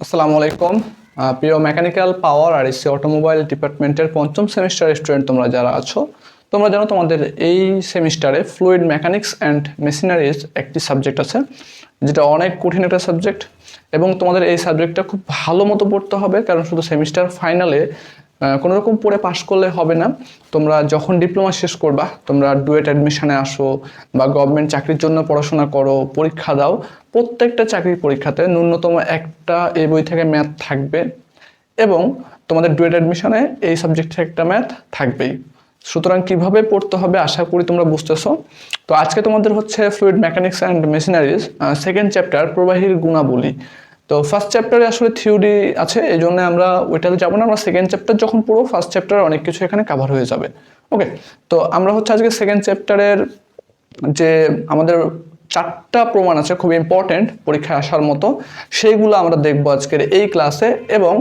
আসসালামু আলাইকুম প্রিয় মেকানিক্যাল পাওয়ার আর এসি অটোমোবাইল ডিপার্টমেন্টের পঞ্চম সেমিস্টার স্টুডেন্ট তোমরা যারা আছো তোমরা জানো তোমাদের এই সেমিস্টারে ফ্লুইড মেকানিক্স অ্যান্ড মেশিনারিজ একটি সাবজেক্ট আছে যেটা অনেক কঠিন একটা সাবজেক্ট এবং তোমাদের এই সাবজেক্টটা খুব ভালো মতো পড়তে হবে কারণ শুধু সেমিস্টার ফাইনালে কোনো রকম পড়ে পাশ করলে হবে না। তোমরা যখন ডিপ্লোমা শেষ করবা তোমরা ডুয়েট অ্যাডমিশনে আসো বা গভর্নমেন্ট চাকরির জন্য পড়াশোনা করো, পরীক্ষা দাও, প্রত্যেকটা চাকরির পরীক্ষাতে ন্যূনতম একটা এই বই থেকে ম্যাথ থাকবে এবং তোমাদের ডুয়েট অ্যাডমিশনে এই সাবজেক্টে একটা ম্যাথ থাকবেই। সুতরাং কিভাবে পড়তে হবে আশা করি তোমরা বুঝতেছো। তো আজকে তোমাদের হচ্ছে fluid mechanics and machineries second chapter প্রবাহীর গুণাবলী। তো ফার্স্ট চ্যাপ্টারে আসলে থিওরি আছে, এই জন্য আমরা ওইটাতে যাবো না। আমরা সেকেন্ড চ্যাপ্টার যখন পড়বো ফার্স্ট চ্যাপ্টারে অনেক কিছু এখানে কাভার হয়ে যাবে। ওকে, তো আমরা হচ্ছে আজকে সেকেন্ড চ্যাপ্টারের যে আমাদের চারটা প্রমাণ আছে খুব ইম্পর্টেন্ট পরীক্ষায় আসার মতো, সেইগুলো আমরা দেখবো আজকের এই ক্লাসে এবং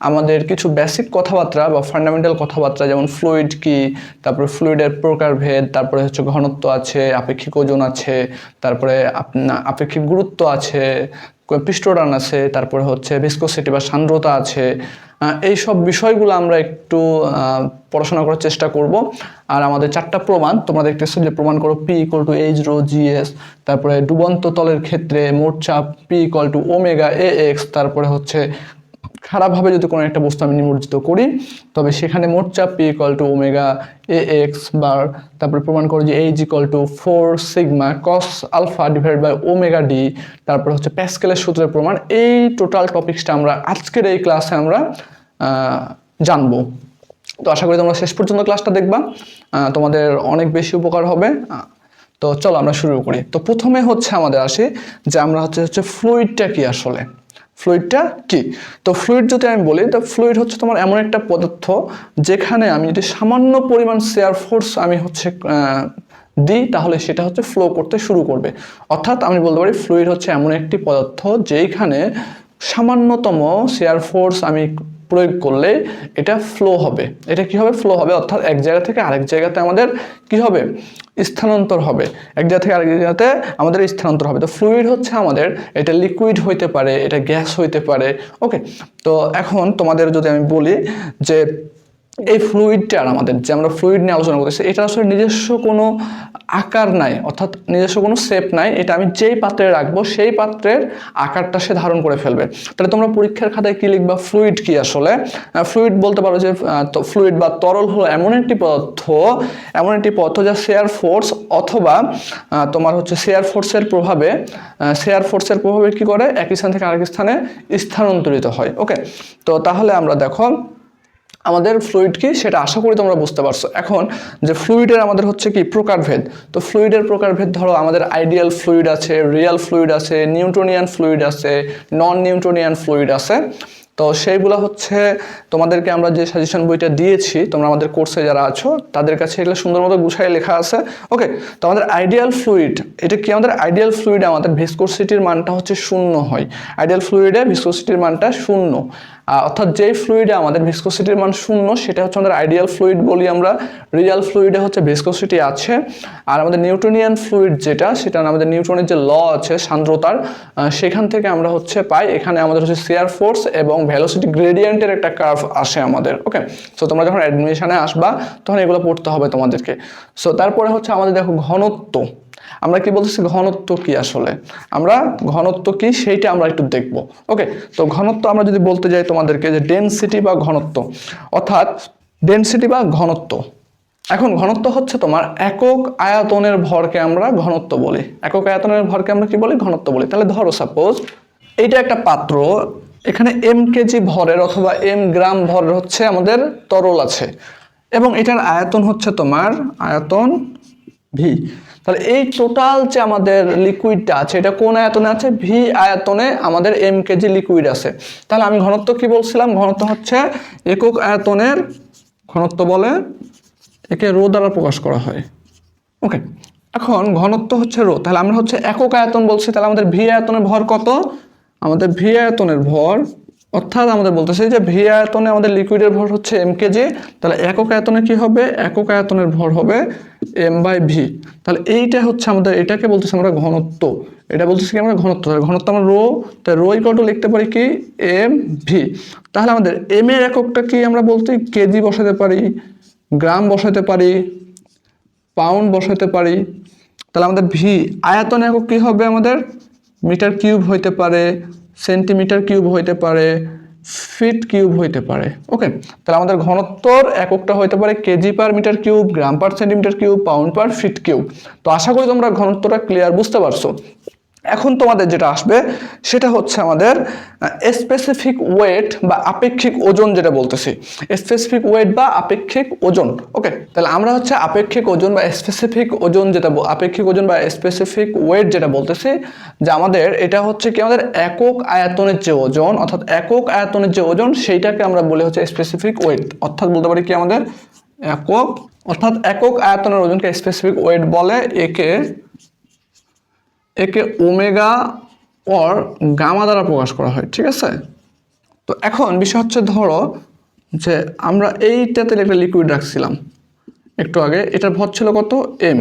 আমাদের কিছু বেসিক কথাবার্তা বা ফান্ডামেন্টাল কথাবার্তা যেমন ফ্লুইড কি, তারপরে ফ্লুইডের প্রকারভেদ, তারপরে হচ্ছে ঘনত্ব আছে, আপেক্ষিক ওজন আছে, তারপরে আপেক্ষিক গুরুত্ব আছে, পৃষ্ঠটান আছে, তারপরে হচ্ছে ভিসকোসিটি বা সান্দ্রতা আছে। এই সব বিষয়গুলো আমরা একটু পড়াশোনা করার চেষ্টা করব। আর আমাদের চারটা প্রমাণ তোমরা দেখতেছো যে প্রমাণ করো P equal to H rho GS, তারপরে ডুবন্ত তলের ক্ষেত্রে মোট চাপ P equal to omega A X, তারপরে হচ্ছে খারাপভাবে যদি কোনো একটা বস্তু আমি নিমজ্জিত করি তবে সেখানে মোট চাপ P equal to omega A X bar, তারপরে প্রমাণ করো যে H equal to 4 sigma cos alpha divide by omega D, তারপরে হচ্ছে প্যাসকেলের সূত্রের প্রমাণ। এই টোটাল টপিক্সটা আমরা আজকের এই ক্লাসে আমরা জানবো। তো আশা করি তোমরা শেষ পর্যন্ত ক্লাসটা দেখবা, তোমাদের অনেক বেশি উপকার হবে। তো চলো আমরা শুরু করি। তো প্রথমে হচ্ছে আমাদের আসি যে আমরা হচ্ছে ফ্লুইডটা কি আসলে, ফ্লুইডটা কি। তো ফ্লুইড যদি আমি বলি তো ফ্লুইড হচ্ছে তোমার এমন একটা পদার্থ যেখানে আমি যদি সামান্য পরিমাণ শেয়ার ফোর্স আমি হচ্ছে দিই তাহলে সেটা হচ্ছে ফ্লো করতে শুরু করবে। অর্থাৎ আমি বলতে পারি ফ্লুইড হচ্ছে এমন একটি পদার্থ যেখানে সামান্যতম শেয়ার ফোর্স আমি প্রয়োগ করলে এটা ফ্লো হবে। এটা কি হবে? ফ্লো হবে, অর্থাৎ এক জায়গা থেকে আরেক জায়গাতে আমাদের কি হবে? স্থানান্তর হবে। এক জায়গা থেকে আরেক জায়গাতে আমাদের স্থানান্তর হবে। তো ফ্লুইড হচ্ছে আমাদের, এটা লিকুইড হইতে পারে, এটা গ্যাস হইতে পারে। ওকে, তো এখন তোমাদের যদি আমি বলি যে এই ফ্লুইডটার আমাদের যে আমরা ফ্লুইড নিয়ে আলোচনা করতেছি এটা আসলে নিজস্ব কোনো আকার নাই, অর্থাৎ নিজস্ব কোনো শেপ নাই। এটা আমি যেই পাত্রে রাখবো সেই পাত্রের আকারটা সে ধারণ করে ফেলবে। তাহলে তোমরা পরীক্ষার খাতায় কি লিখবা? ফ্লুইড কি আসলে? ফ্লুইড বলতে পারো যে ফ্লুইড বা তরল হলো এমন একটি পদার্থ যা শেয়ার ফোর্স অথবা তোমার হচ্ছে শেয়ার ফোর্সের প্রভাবে কি করে এক স্থান থেকে আরেক স্থানে স্থানান্তরিত হয়। ওকে, তো তাহলে আমরা দেখো আমাদের ফ্লুইড কি সেটা আশা করি তোমরা বুঝতে পারছো। এখন যে ফ্লুইডের আমাদের হচ্ছে কি প্রকারভেদ। তো ফ্লুইডের প্রকারভেদ ধরো আমাদের আইডিয়াল ফ্লুইড আছে, রিয়াল ফ্লুইড আছে, নিউটনিয়ান ফ্লুইড আছে, নন নিউটনিয়ান ফ্লুইড আছে। তো সেইগুলো হচ্ছে তোমাদেরকে আমরা যে সাজেশন বইটা দিয়েছি, তোমরা আমাদের কোর্সে যারা আছো তাদের কাছে এগুলো সুন্দর মতো গুছায় লেখা আছে। ওকে, তো আমাদের আইডিয়াল ফ্লুইড এটা কি? আমাদের আইডিয়াল ফ্লুইডে আমাদের ভিসকোসিটির মানটা হচ্ছে 0 হয়। আইডিয়াল ফ্লুইডে ভিসকোসিটির মানটা 0, অর্থাৎ যেই ফ্লুইডে আমাদের ভিসকোসিটির মান 0 সেটা হচ্ছে আমাদের আইডিয়াল ফ্লুইড বলি আমরা। রিয়াল ফ্লুইডে হচ্ছে ভিসকোসিটি আছে। আর আমাদের নিউটনিয়ান ফ্লুইড যেটা, সেটা আমাদের নিউটনের যে ল আছে সান্দ্রতার, সেখান থেকে আমরা হচ্ছে পাই এখানে আমাদের হচ্ছে শেয়ার ফোর্স এবং ভেলোসিটি গ্রেডিয়েন্টের একটা কার্ভ আসে আমাদের। ওকে, সো তোমরা যখন অ্যাডমিশনে আসবা তখন এগুলো পড়তে হবে তোমাদেরকে। সো তারপরে হচ্ছে আমাদের দেখো ঘনত্ব। আমরা কি বলতেছি ঘনত্ব কি আসলে? আমরা ঘনত্ব কি সেইটা আমরা একটু দেখব। ওকে, তো ঘনত্ব আমরা যদি বলতে যাই তোমাদেরকে যে ডেনসিটি বা ঘনত্ব, অর্থাৎ ডেনসিটি বা ঘনত্ব। এখন ঘনত্ব হচ্ছে তোমার একক আয়তনের ভরকে আমরা ঘনত্ব বলি। একক আয়তনের ভরকে আমরা কি বলি? ঘনত্ব বলি। তাহলে ধরো সাপোজ এইটা একটা পাত্র, এখানে এম কেজি ভরের অথবা এম গ্রাম ভরের হচ্ছে আমাদের তরল আছে এবং এটার আয়তন হচ্ছে তোমার আয়তন ভি। তাহলে এই টোটাল যে আমাদের লিকুইডটা আছে এটা কোন আয়তনে আছে? ভি আয়তনে আমাদের এম কেজি লিকুইড আছে। তাহলে আমি ঘনত্ব কি বলছিলাম? ঘনত্ব হচ্ছে একক আয়তনের ঘনত্ব বলে, একে রো দ্বারা প্রকাশ করা হয়। ওকে, এখন ঘনত্ব হচ্ছে রো, তাহলে আমরা হচ্ছে একক আয়তন বলছি। তাহলে আমাদের ভি আয়তনের ভর কত? আমাদের ভি আয়তনের ভর, অর্থাৎ আমাদের বলতেছে যে ভি আয়তনে আমাদের লিকুইডের ভর হচ্ছে এম কেজি। তাহলে একক আয়তনে কি হবে? একক আয়তনের ভর হবে এম বাই ভি। তাহলে এইটা হচ্ছে আমাদের, এটাকে বলতেছে আমরা ঘনত্ব। এটা বলতেছি কি আমরা ঘনত্ব, ঘনত্ব আমরা রো, তাই রো ইকুয়াল টু লিখতে পারি কি এম ভি। তাহলে আমাদের এম এর এককটা কি আমরা বলতে কেজি বসাতে পারি, গ্রাম বসাতে পারি, পাউন্ড বসাতে পারি। তাহলে আমাদের ভি আয়তন একক কি হবে আমাদের মিটার কিউব হইতে পারে, সেন্টিমিটার কিউব হইতে পারে, ফিট কিউব হইতে পারে। ওকে, তাহলে আমাদের ঘনত্বর এককটা হইতে পারে KG per metre cube, gram per centimetre cube, pound per feet cube. তো আশা করি তোমরা ঘনত্বটা ক্লিয়ার বুঝতে পারছো। এখন তোমাদের যেটা আসবে সেটা হচ্ছে আমাদের স্পেসিফিক ওয়েট বা আপেক্ষিক ওজন, যেটা বলতেছি স্পেসিফিক ওয়েট বা আপেক্ষিক ওজন। ওকে, তাহলে আমরা হচ্ছে আপেক্ষিক ওজন বা স্পেসিফিক ওজন যেটা আপেক্ষিক ওজন বা স্পেসিফিক ওয়েট যেটা বলতেছি, যে আমাদের এটা হচ্ছে কি আমাদের একক আয়তনের যে ওজন, অর্থাৎ একক আয়তনের যে ওজন সেইটাকে আমরা বলি হচ্ছে স্পেসিফিক ওয়েট। অর্থাৎ বলতে পারি কি আমাদের একক, অর্থাৎ একক আয়তনের ওজনকে স্পেসিফিক ওয়েট বলে। একে ওমেগা অর গামা দ্বারা প্রকাশ করা হয়। ঠিক আছে, তো এখন বিষয় হচ্ছে ধরো যে আমরা এইটাতে একটা লিকুইড রাখছিলাম একটু আগে, এটার ভর ছিল কত এম,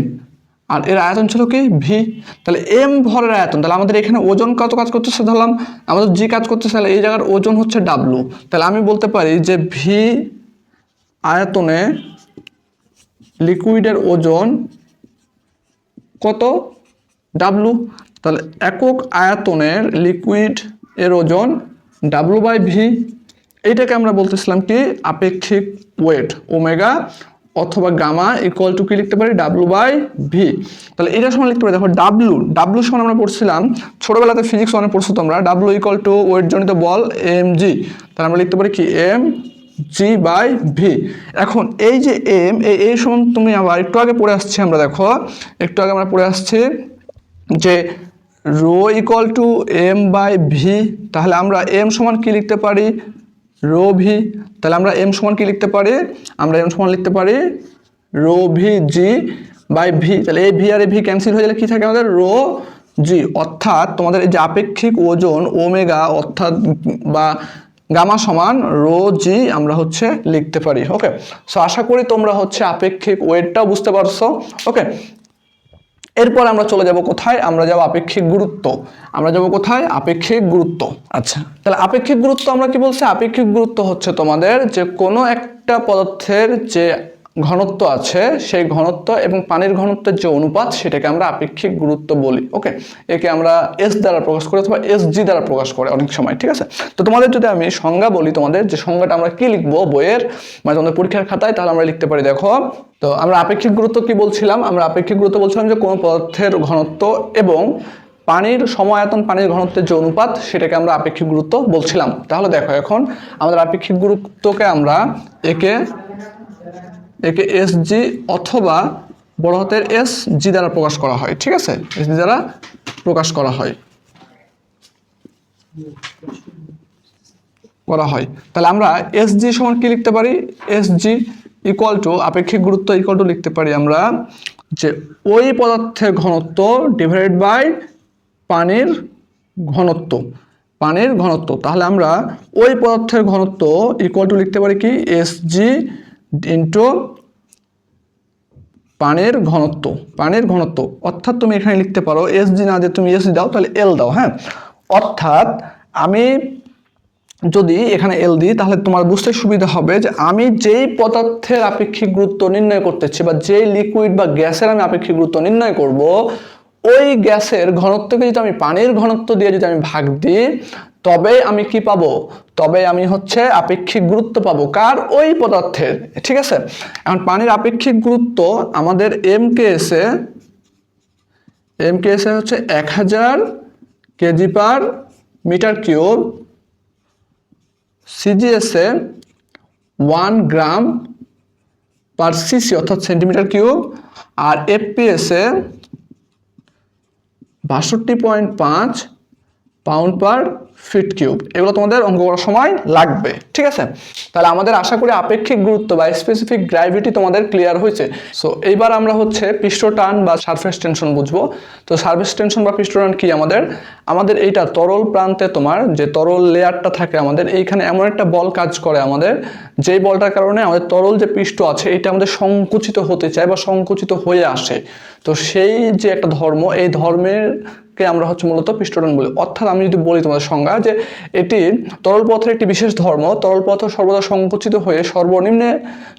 আর এর আয়তন ছিল কি ভি। তাহলে এম ভরের আয়তন, তাহলে আমাদের এখানে ওজন কত কাজ করতেছে ধরলাম, আমাদের জি কাজ করতেছে, তাহলে এই জায়গার ওজন হচ্ছে ডাব্লু। তাহলে আমি বলতে পারি যে ভি আয়তনে লিকুইডের ওজন কত ডাব্লু। তাহলে একক আয়তনের লিকুইড এর ওজন ডাব্লু বাই ভি। এইটাকে আমরা বলতেছিলাম কি আপেক্ষিক ওয়েট, ওমেগা অথবা গামা ইকুয়াল টু কি লিখতে পারি ডাব্লু বাই ভি। তাহলে এটা সমান লিখতে পারি, দেখো ডাব্লু সমান আমরা পড়ছিলাম ছোটবেলাতে ফিজিক্স ওয়ানে পড়ছো তোমরা, ডাব্লু ইকুয়াল টু ওয়েট জনিত বল এম জি। তাহলে আমরা লিখতে পারি কি এম জি বাই ভি। এখন এই যে এম, এই সমান তুমি আবার একটু আগে পড়ে আসছি আমরা, দেখো একটু আগে আমরা পড়ে আসছি যে rho equal to M by V. তাহলে আমরা এম সমান কি লিখতে পারি রো ভি। তাহলে আমরা এম সমান কি লিখতে পারি, আমরা এম সমান লিখতে পারি rho V G by V. তাহলে এই ভি আর এই ভি ক্যান্সেল হয়ে গেলে কি থাকে আমাদের রো জি। অর্থাৎ তোমাদের এই যে আপেক্ষিক ওজন ওমেগা অর্থাৎ বা গামা সমান রো জি আমরা হচ্ছে লিখতে পারি। ওকে, সো আশা করি তোমরা হচ্ছে আপেক্ষিক ওয়েটটাও বুঝতে পারছো। ওকে, এরপর আমরা চলে যাব কোথায়, আমরা যাব আপেক্ষিক গুরুত্ব। আমরা যাব কোথায়, আপেক্ষিক গুরুত্ব। আচ্ছা, তাহলে আপেক্ষিক গুরুত্ব আমরা কি বলছি, আপেক্ষিক গুরুত্ব হচ্ছে তোমাদের যে কোনো একটা পদার্থের যে ঘনত্ব আছে সেই ঘনত্ব এবং পানির ঘনত্বের যে অনুপাত সেটাকে আমরা আপেক্ষিক গুরুত্ব বলি। ওকে, একে আমরা এস দ্বারা প্রকাশ করি অথবা এস জি দ্বারা প্রকাশ করে অনেক সময়। ঠিক আছে, তো তোমাদের যদি আমি সংজ্ঞা বলি, তোমাদের যে সংজ্ঞাটা আমরা কি লিখবো বইয়ের মানে তোমাদের পরীক্ষার খাতায়, তাহলে আমরা লিখতে পারি, দেখো তো আমরা আপেক্ষিক গুরুত্ব কি বলছিলাম, আমরা আপেক্ষিক গুরুত্ব বলছিলাম যে কোনো পদার্থের ঘনত্ব এবং পানির সমায়তন পানির ঘনত্বের যে অনুপাত সেটাকে আমরা আপেক্ষিক গুরুত্ব বলছিলাম। তাহলে দেখো এখন আমাদের আপেক্ষিক গুরুত্বকে আমরা একে এস জি অথবা বড় হাতের এস জি দ্বারা প্রকাশ করা হয়। ঠিক আছে, এস জি দ্বারা প্রকাশ করা হয়। তাহলে আমরা এস জি সমান কি লিখতে পারি, এস জি ইকুয়াল টু আপেক্ষিক গুরুত্ব ইকুয়াল টু লিখতে পারি আমরা যে ওই পদার্থের ঘনত্ব ডিভাইডেড বাই পানির ঘনত্ব, পানির ঘনত্ব। তাহলে আমরা ওই পদার্থের ঘনত্ব ইকুয়াল টু লিখতে পারি কি এস জি ইন্টু পানির ঘনত্ব, পানির ঘনত্ব। অর্থাৎ তুমি এখানে লিখতে পারো এস জি না দিয়ে তুমি এস জি দাও, তাহলে এল দাও। হ্যাঁ, অর্থাৎ আমি যদি এখানে এল দিই তাহলে তোমার বুঝতে সুবিধা হবে যে আমি যেই পদার্থের আপেক্ষিক গুরুত্ব নির্ণয় করতেছি বা যেই লিকুইড বা গ্যাসের আমি আপেক্ষিক গুরুত্ব নির্ণয় করব, ওই গ্যাসের ঘনত্বকে যদি আমি পানির ঘনত্ব দিয়ে যদি আমি ভাগ দিই, তবে আমি কি পাবো, তবে আমি হচ্ছে আপেক্ষিক গুরুত্ব পাবো কার, ওই পদার্থের। ঠিক আছে, এখন পানির আপেক্ষিক গুরুত্ব আমাদের এম কে এসে হচ্ছে 1000 কেজি পার মিটার কিউব, সিজিএসে 1 গ্রাম পার সিসি অর্থাৎ সেন্টিমিটার কিউব, আর এফপিএসে 62.5 পাউন্ড পার ফিট কিউব। এগুলো তোমাদের অঙ্ক করার সময় লাগবে। ঠিক আছে, তাহলে আমাদের আশা করি আপেক্ষিক গুরুত্ব বা স্পেসিফিক গ্র্যাভিটি তোমাদের ক্লিয়ার হয়েছে। সো এইবার আমরা হচ্ছে পৃষ্ঠটান বা সারফেস টেনশন বুঝবো। তো সারফেস টেনশন বা পৃষ্ঠটান কি, আমাদের এইটা তরল প্রান্তে তোমার যে তরল লেয়ারটা থাকে আমাদের এইখানে এমন একটা বল কাজ করে আমাদের, যেই বলটার কারণে আমাদের তরল যে পৃষ্ঠ আছে এটা আমাদের সংকুচিত হতে চায় বা সংকুচিত হয়ে আসে। তো সেই যে একটা ধর্ম, এই ধর্মের কে আমরা হচ্ছে মূলত পৃষ্ঠটান বলি। অর্থাৎ আমি যদি বলি তোমাদের সংজ্ঞা যে এটি তরল পদার্থের একটি বিশেষ ধর্ম, তরল পদার্থ সর্বদা সংকুচিত হয়ে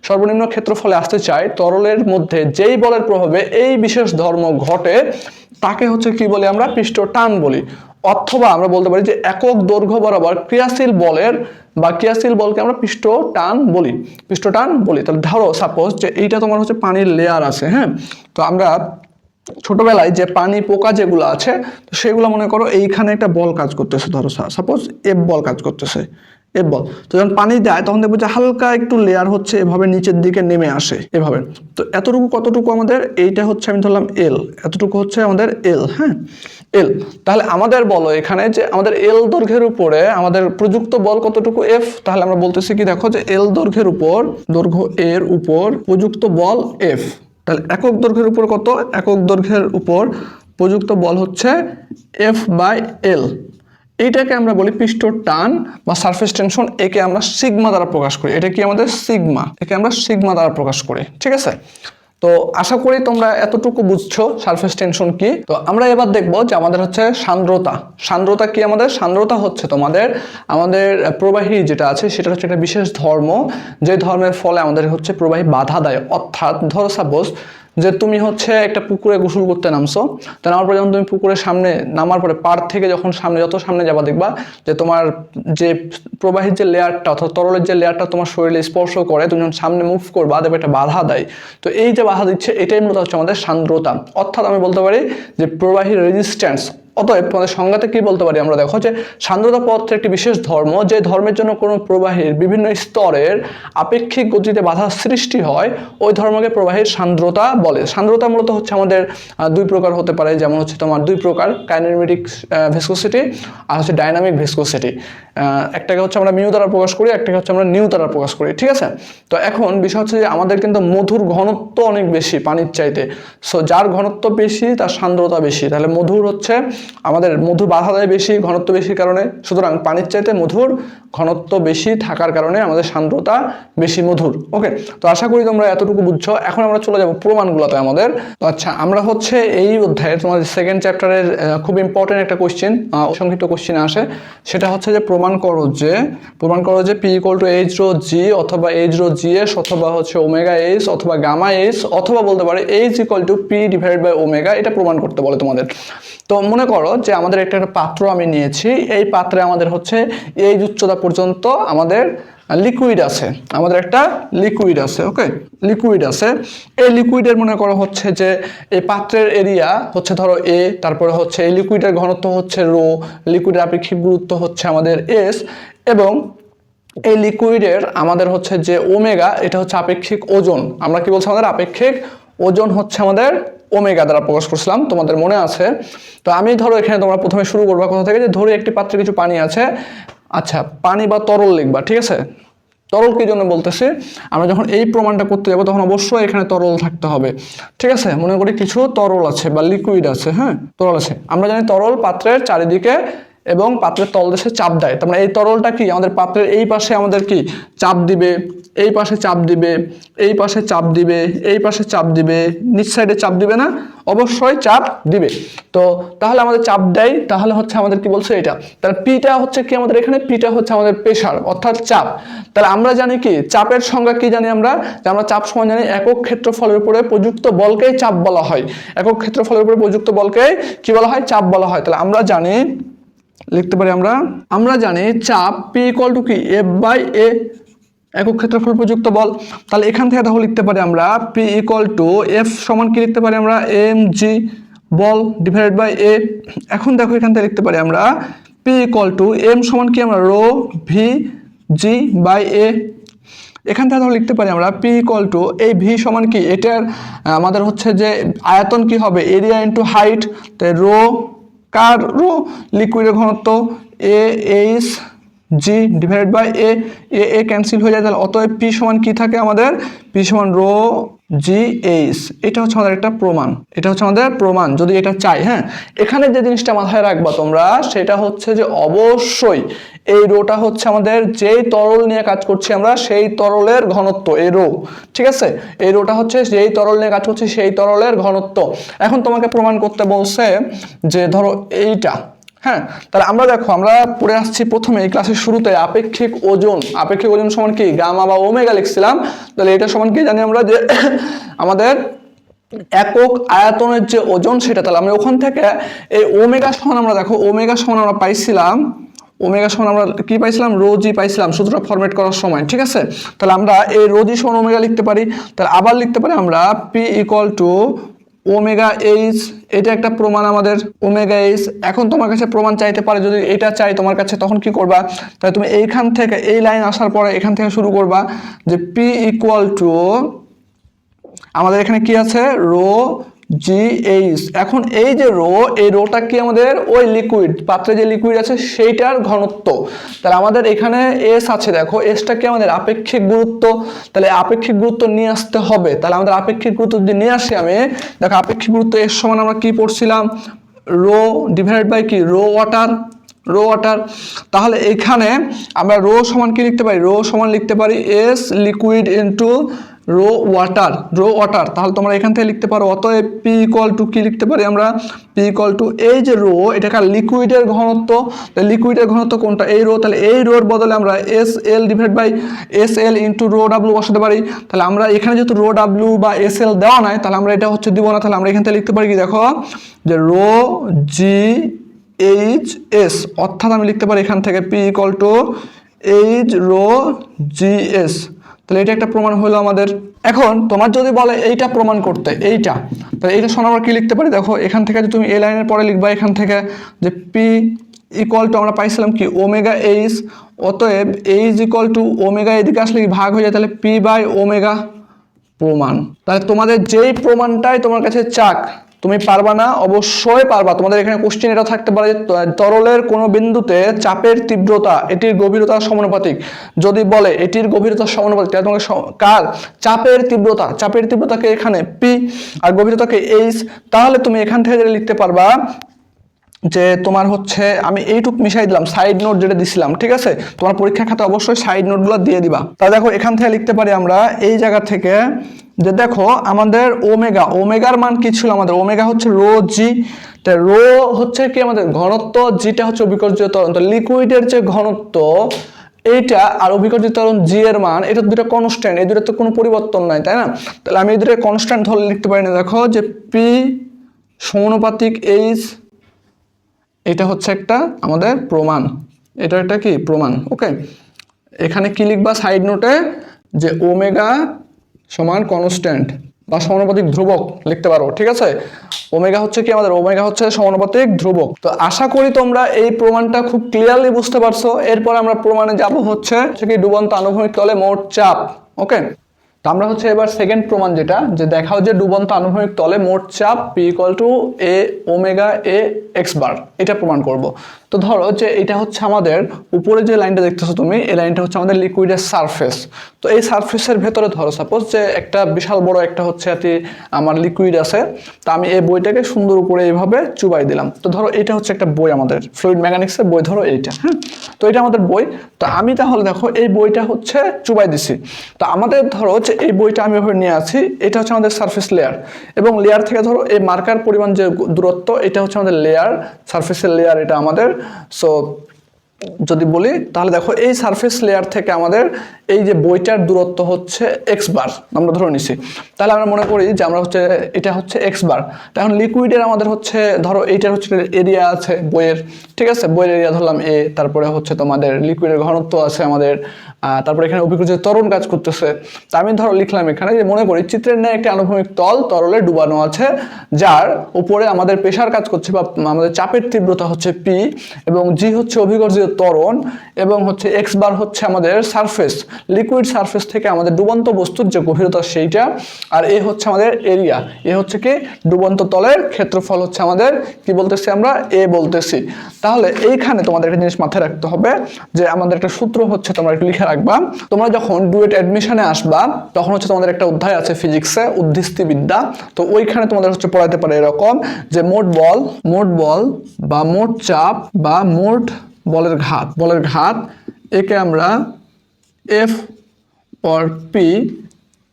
সর্বনিম্ন ক্ষেত্রফলে আসতে চায়, তরলের মধ্যে যেই বলের প্রভাবে এই বিশেষ ধর্ম ঘটে তাকে হচ্ছে কি বলি আমরা পৃষ্ঠটান বলি। অথবা আমরা বলতে পারি যে একক দৈর্ঘ্য বরাবর ক্রিয়াশীল বলকে আমরা পৃষ্ঠটান বলি। তাহলে ধরো সাপোজ যে এইটা তোমার হচ্ছে পানির লেয়ার আছে, হ্যাঁ, তো আমরা ছোটবেলায় যে পানি পোকা যেগুলো আছে তো সেগুলো মনে করো এইখানে একটা বল কাজ করতেছে, ধরো সাপোজ এফ বল কাজ করতেছে, এফ বল। তো যখন পানি দেয় তখন দেখবো যে হালকা একটু লেয়ার হচ্ছে এভাবে নিচের দিকে নেমে আসে এভাবে। তো এতটুকু কতটুকু আমাদের, এইটা হচ্ছে আমি ধরলাম এল, এতটুকু হচ্ছে আমাদের এল, হ্যাঁ এল। তাহলে আমাদের বলো এখানে যে আমাদের এল দৈর্ঘ্যের উপরে আমাদের প্রযুক্ত বল কতটুকু এফ। তাহলে আমরা বলতেছি কি, দেখো যে এল দৈর্ঘ্যের উপর, দৈর্ঘ্য এর উপর প্রযুক্ত বল এফ। তাহলে একক দৈর্ঘ্যের উপর কত, একক দৈর্ঘ্যের উপর প্রযুক্ত বল হচ্ছে এফ বাই এল। এইটাকে আমরা বলি পৃষ্ঠটান বা সারফেস টেনশন। একে আমরা সিগমা দ্বারা প্রকাশ করি। এটা কি আমাদের সিগমা, একে আমরা সিগমা দ্বারা প্রকাশ করি, ঠিক আছে। তো আশা করি তোমরা এতটুকু বুঝছো সারফেস টেনশন কি। তো আমরা এবার দেখবো যে আমাদের হচ্ছে সান্দ্রতা কি। আমাদের সান্দ্রতা হচ্ছে আমাদের প্রবাহী যেটা আছে সেটা হচ্ছে একটা বিশেষ ধর্ম, যে ধর্মের ফলে আমাদের হচ্ছে প্রবাহী বাধা দেয়। অর্থাৎ ধরো সাপোজ যে তুমি হচ্ছে একটা পুকুরে গোসল করতে নামছো, তো নামার পরে যখন তুমি পুকুরের সামনে নামার পরে পাড় থেকে যখন যত সামনে যাবা দেখবা যে তোমার যে প্রবাহীর যে লেয়ারটা অর্থাৎ তরলের যে লেয়ারটা তোমার শরীরে স্পর্শ করে, তুমি যখন সামনে মুভ করবা দেখবে একটা বাধা দেয়। তো এই যে বাধা দিচ্ছে এটাই মূলত হচ্ছে আমাদের সান্দ্রতা। অর্থাৎ আমি বলতে পারি যে প্রবাহীর রেজিস্ট্যান্স। অতএব তোমাদের সংজ্ঞাতে কি বলতে পারি আমরা, দেখো যে সান্দ্রতা পদার্থের একটি বিশেষ ধর্ম, যে ধর্মের জন্য কোনো প্রবাহীর বিভিন্ন স্তরের আপেক্ষিক গতিতে বাধা সৃষ্টি হয় ওই ধর্মকে প্রবাহীর সান্দ্রতা বলে। সান্দ্রতা মূলত হচ্ছে আমাদের দুই প্রকার হতে পারে, যেমন হচ্ছে তোমার দুই প্রকার, কাইনেমেটিক ভিসকোসিটি আর হচ্ছে ডাইনামিক ভিসকোসিটি। একটাকে হচ্ছে আমরা মিউ দ্বারা প্রকাশ করি, একটাকে হচ্ছে আমরা নিউ দ্বারা প্রকাশ করি, ঠিক আছে। তো এখন বিষয় হচ্ছে যে আমাদের কিন্তু মধুর ঘনত্ব অনেক বেশি পানির চাইতে। সো যার ঘনত্ব বেশি তার সান্দ্রতা বেশি। তাহলে মধুর হচ্ছে আমাদের মধুর বাধা দেয় বেশি, ঘনত্ব বেশি কারণে। সুতরাং পানির চাইতে মধুর ঘনত্ব বেশি থাকার কারণে আমাদের সান্দ্রতা বেশি মধুর। ওকে, তো আশা করি তোমরা এতটুকু বুঝছো। এখন আমরা চলে যাব প্রমাণগুলোতে আমাদের। তো আচ্ছা, আমরা হচ্ছে এই অধ্যায়ে তোমাদের সেকেন্ড চ্যাপ্টারের খুব ইম্পর্টেন্ট একটা কোশ্চেন, সংক্ষিপ্ত কোশ্চেন আসে, সেটা হচ্ছে যে প্রমাণ করো যে P equal to H rho G অথবা এইচ রো জি এস অথবা হচ্ছে ওমেগা এইচ অথবা গামা এইচ অথবা বলতে পারে H equal to P divided by omega, এটা প্রমাণ করতে বলে তোমাদের। তো মনে করো যে আমাদের একটা পাত্র আমি নিয়েছি, এই পাত্রে আমাদের হচ্ছে এই উচ্চতা পর্যন্ত আমাদের লিকুইড আছে, আমাদের একটা লিকুইড আছে। ওকে, লিকুইড আছে। এই লিকুইডের মনে করো হচ্ছে যে এই পাত্রের এরিয়া হচ্ছে ধরো এ, তারপরে হচ্ছে এই লিকুইডের ঘনত্ব হচ্ছে রো, লিকুইডের আপেক্ষিক গুরুত্ব হচ্ছে আমাদের এস, এবং এই লিকুইডের আমাদের হচ্ছে যে ওমেগা, এটা হচ্ছে আপেক্ষিক ওজন। আমরা কি বলছি, আমাদের আপেক্ষিক ওজন হচ্ছে আমাদের ওমেগা দ্বারা প্রকাশ করছিলাম, তোমাদের মনে আছে। তো আমি ধরো এখানে তোমরা প্রথমে শুরু করবা কোথা থেকে, যে ধরো একটি পাত্রে কিছু পানি আছে। আচ্ছা, পানি বা তরল লিখবা, ঠিক আছে। তরল কি জন্য বলতেছি, আমরা যখন এই প্রমাণটা করতে যাবো তখন অবশ্যই এখানে তরল থাকতে হবে, ঠিক আছে। মনে করি কিছু তরল আছে বা লিকুইড আছে, হ্যাঁ তরল আছে। আমরা জানি তরল পাত্রের চারিদিকে এবং পাত্রের তলদেশে চাপ দেয়। তার মানে এই তরলটা কি আমাদের পাত্রের এই পাশে আমাদের কি চাপ দিবে, এই পাশে চাপ দিবে, এই পাশে চাপ দিবে, এই পাশে চাপ দিবে, নিচ সাইডে চাপ দিবে না, অবশ্যই চাপ দিবে। তো তাহলে আমাদের চাপ দেয়, তাহলে হচ্ছে আমাদের কি বলছে এটা, তাহলে পিটা হচ্ছে কি আমাদের এখানে, পিটা হচ্ছে আমাদের প্রেসার অর্থাৎ চাপ। তাহলে আমরা জানি কি চাপের সংজ্ঞা কি জানি আমরা, যে আমরা চাপ সমান জানি একক ক্ষেত্রফলের উপরে প্রযুক্ত বলকেই চাপ বলা হয়। একক ক্ষেত্রফলের উপরে প্রযুক্ত বলকে কি বলা হয়, চাপ বলা হয়। তাহলে আমরা জানি, লিখতে পারি আমরা জানি চাপ পি ইকুয়াল টু কি এফ বাই এ, একক ক্ষেত্রফল প্রযুক্ত বল। তাহলে এখান থেকে তাহলে লিখতে পারি আমরা পি ইকুয়াল টু এফ সমান কি লিখতে পারি আমরা এম জি বল ডিভাইডেড বাই এ। এখন দেখো এখান থেকে লিখতে পারি আমরা পি ইকুয়াল টু এম সমান কি আমরা rho V G by A. এখান থেকে তাহলে লিখতে পারি আমরা পি ইকুয়াল টু এই ভি সমান কি, এটার আমাদের হচ্ছে যে আয়তন কি হবে, এরিয়া ইন্টু হাইট। তাই রো কার রো লিকুইডের ঘনত্ব A H G divided by A, A cancel হয়ে যায়, তাহলে অতএব পি সমান কি থাকে আমাদের, পি সমান রো জি এইচ। এটা হচ্ছে আমাদের একটা প্রমাণ, এটা হচ্ছে আমাদের প্রমাণ যদি এটা চাই। হ্যাঁ, এখানে যে জিনিসটা মাথায় রাখবা তোমরা সেটা হচ্ছে যে অবশ্যই এই রোটা হচ্ছে আমাদের যেই তরল নিয়ে কাজ করছি আমরা সেই তরলের ঘনত্ব, এই রো, ঠিক আছে, এই রোটা হচ্ছে যেই তরল নিয়ে কাজ করছি সেই তরলের ঘনত্ব। এখন তোমাকে প্রমাণ করতে বলছে যে ধরো এইটা, হ্যাঁ, তাহলে আমরা দেখো আমরা পড়ে আসছি প্রথমে এই ক্লাসের শুরুতে আপেক্ষিক ওজন, আপেক্ষিক ওজন সমান কি গামা বা ওমেগা লিখছিলাম। তাহলে এটা সমান কি জানি আমরা যে আমাদের একক আয়তনের যে ওজন সেটা। তাহলে আমরা ওখান থেকে এই ওমেগা সমান আমরা দেখো ওমেগা সমান আমরা পাইছিলাম, ওমেগা সমান আমরা কি পাইছিলাম, রো জি পাইছিলাম সূত্রটা ফরম্যাট করার সময়, ঠিক আছে। তাহলে আমরা এই রো জি সমান ওমেগা লিখতে পারি। তাহলে আবার লিখতে পারি আমরা P equal to omega H, এটা একটা প্রমাণ আমাদের ওমেগা এইচ। এখন তোমার কাছে প্রমাণ চাইতে পারে, যদি এটা চাই তোমার কাছে তখন কি করবা, তাহলে তুমি এইখান থেকে এই লাইন আসার পরে এখান থেকে শুরু করবা যে পি ইকুয়াল টু আমাদের এখানে কি আছে রো জি এইচ। এখন এই যে রো, এই রোটা কি আমাদের ওই লিকুইড, পাত্রে যে লিকুইড আছে সেইটার ঘনত্ব। তাহলে আমাদের এখানে এস আছে, দেখো এসটা কি আমাদের আপেক্ষিক গুরুত্ব, তাহলে আপেক্ষিক গুরুত্ব নিয়ে আসতে হবে। তাহলে আমাদের আপেক্ষিক গুরুত্ব যদি নিয়ে আসি আমি, দেখো আপেক্ষিক গুরুত্ব এস সমান আমরা কি পড়ছিলাম, রো ডিভাইডেড বাই কি রো ওয়াটার, রো ওয়াটার। তাহলে এখানে আমরা রো সমান কি লিখতে পারি, রো সমান লিখতে পারি S liquid into rho water, rho water. তাহলে তোমরা এখান থেকে লিখতে পারো অতএব পি ইকুয়াল টু কি লিখতে পারি আমরা, পি ইকুয়াল টু এই যে রো এটাকার লিকুইডের ঘনত্ব, লিকুইডের ঘনত্ব কোনটা, এই রো, তাহলে এই রোর বদলে আমরা S L divide by S L into rho W বসাতে পারি। তাহলে আমরা এখানে যেহেতু রো ডাব্লু বা এস এল দেওয়া নাই, তাহলে আমরা এটা হচ্ছে দিব না। তাহলে আমরা এখান থেকে লিখতে পারি কি দেখো যে রো জি এইচ এস, অর্থাৎ আমি লিখতে পারি এখান থেকে P equal to H rho G S. তাহলে এটা একটা প্রমাণ হলো আমাদের। এখন তোমার যদি বলে এইটা প্রমাণ করতে, এইটা, তাহলে এইটা শোনা আমরা কি লিখতে পারি, দেখো এখান থেকে যে তুমি এই লাইনের পরে লিখবা এখান থেকে যে পি ইকুয়াল টু আমরা পাইছিলাম কি ওমেগা এইচ, অতএব এইচ ইকুয়াল টু ওমেগা এদিকে আসলে কি ভাগ হয়ে যায়, তাহলে পি বাই ওমেগা প্রমাণ। তাহলে তোমাদের যেই প্রমাণটাই তোমার কাছে চাক তুমি পারবা না, অবশ্যই পারবা। তোমাদের এখানে কোশ্চেন এটা থাকতে পারে যে তরলের কোনো বিন্দুতে চাপের তীব্রতা এটির গভীরতার সমানুপাতিক। যদি বলে এটির গভীরতার সমানুপাতিক, তাহলে তোমাকে কার চাপের তীব্রতা, চাপের তীব্রতাকে এখানে পি আর গভীরতাকে এইচ। তাহলে তুমি এখান থেকে যেটা লিখতে পারবা যে তোমার হচ্ছে আমি এইটুক মিশাই দিলাম, সাইড নোট যেটা দিছিলাম, ঠিক আছে। তোমার পরীক্ষা খাতে অবশ্যই সাইড নোটগুলো দিয়ে দিবা। তা দেখো এখান থেকে লিখতে পারি আমরা এই জায়গা থেকে যে দেখো আমাদের ওমেগা, ওমেগার মান কি ছিল আমাদের, ওমেগা হচ্ছে রো জি, রো হচ্ছে কি আমাদের ঘনত্ব, জিটা হচ্ছে অভিকর্ষীয় ত্বরণ। তো লিকুইডের যে ঘনত্ব এইটা আর অভিকর্ষীয় ত্বরণ জি এর মান, এটা দুটো কনস্ট্যান্ট, এই দুটো তো কোনো পরিবর্তন নাই, তাই না। তাহলে আমি এই দুটো কনস্ট্যান্ট ধরে লিখতে পারি না, দেখো যে পি সমানুপাতিক এইচ, এটা হচ্ছে একটা আমাদের প্রমাণ, এটা একটা কি প্রমাণ। ওকে, এখানে কি লিখবা সাইড নোটে যে ওমেগা সমান কনস্ট্যান্ট বা সমানুপাতিক ধ্রুবক লিখতে পারো, ঠিক আছে। ওমেগা হচ্ছে কি আমাদের, ওমেগা হচ্ছে সমানুপাতিক ধ্রুবক। তো আশা করি তোমরা এই প্রমাণটা খুব ক্লিয়ারলি বুঝতে পারছো। এরপর আমরা প্রমাণে যাব হচ্ছে কি ডুবন্ত আনুভূমিক তলে মোট চাপ। ওকে, তো আমরা হচ্ছে এবার সেকেন্ড প্রমাণ যেটা যে দেখাও যে ডুবন্ত আনুভূমিক তলে মোট চাপ P equal to A omega A X bar, এটা প্রমাণ করব। তো ধরো যে এটা হচ্ছে আমাদের উপরে যে লাইনটা দেখতেছো তুমি, এই লাইনটা হচ্ছে আমাদের লিকুইডের সারফেস। তো এই সারফেসের ভেতরে ধরো সাপোজ যে একটা বিশাল বড় একটা হচ্ছে আমার লিকুইড আছে, তা আমি এই বইটাকে সুন্দর উপরে এইভাবে চুবাই দিলাম। তো ধরো এটা হচ্ছে একটা বই আমাদের ফ্লুইড মেকানিক্সের বই, ধরো এইটা, হ্যাঁ। তো এটা আমাদের বই। তো আমি তাহলে দেখো এই বইটা হচ্ছে চুবাই দিছি। তো আমাদের ধরো যে এই বইটা আমি এভাবে নিয়ে আছি, এটা হচ্ছে আমাদের সারফেস লেয়ার, এবং লেয়ার থেকে ধরো এই মার্কার পরিমাণ যে দূরত্ব, এটা হচ্ছে আমাদের লেয়ার, সারফেসের লেয়ার এটা আমাদের। সো যদি বলি তাহলে দেখো এই সারফেস লেয়ার থেকে আমাদের এই যে বইটার দূরত্ব হচ্ছে এক্স বার আমরা ধরে নিছি। তাহলে আমরা মনে করি যে আমরা হচ্ছে এটা হচ্ছে এক্স বার। এখন লিকুইডের আমাদের হচ্ছে ধরো এইটার হচ্ছে এরিয়া আছে বইয়ের, ঠিক আছে, বইয়ের এরিয়া ধরলাম এ, তারপরে হচ্ছে তোমাদের লিকুইডের ঘনত্ব আছে আমাদের, তারপরে এখানে অভিকর্ষীয় ত্বরণ কাজ করতেছে। তা আমি ধরো লিখলাম এখানে যে মনে করি চিত্রের ন্যায় একটি আনুভূমিক তল তরলে ডুবানো আছে, যার উপরে আমাদের প্রেসার কাজ করছে বা আমাদের চাপের তীব্রতা হচ্ছে পি, এবং জি হচ্ছে অভিকর্ষীয় ত্বরণ, এবং হচ্ছে এক্স বার হচ্ছে আমাদের সারফেস, লিকুইড সারফেস থেকে আমাদের ডুবন্ত বস্তুর যে গভীরতা সেইটা, আর এ হচ্ছে আমাদের এরিয়া, এ হচ্ছে কি ডুবন্ত তলের ক্ষেত্রফল হচ্ছে আমাদের কি বলতেছি আমরা এ বলতেছি। তাহলে এইখানে তোমাদের একটা জিনিস মাথায় রাখতে হবে যে আমাদের একটা সূত্র হচ্ছে, তোমরা একটু লিখে রাখবা। তোমরা যখন ডুয়েট অ্যাডমিশনে আসবা তখন হচ্ছে তোমাদের একটা অধ্যায় আছে ফিজিক্সে, উদ্দীস্তিবিদ্যা। তো ওইখানে তোমাদের হচ্ছে পড়াতে পারে এরকম যে মোট বল বা মোট চাপ বা মোট বলের ঘাত একে আমরা F or P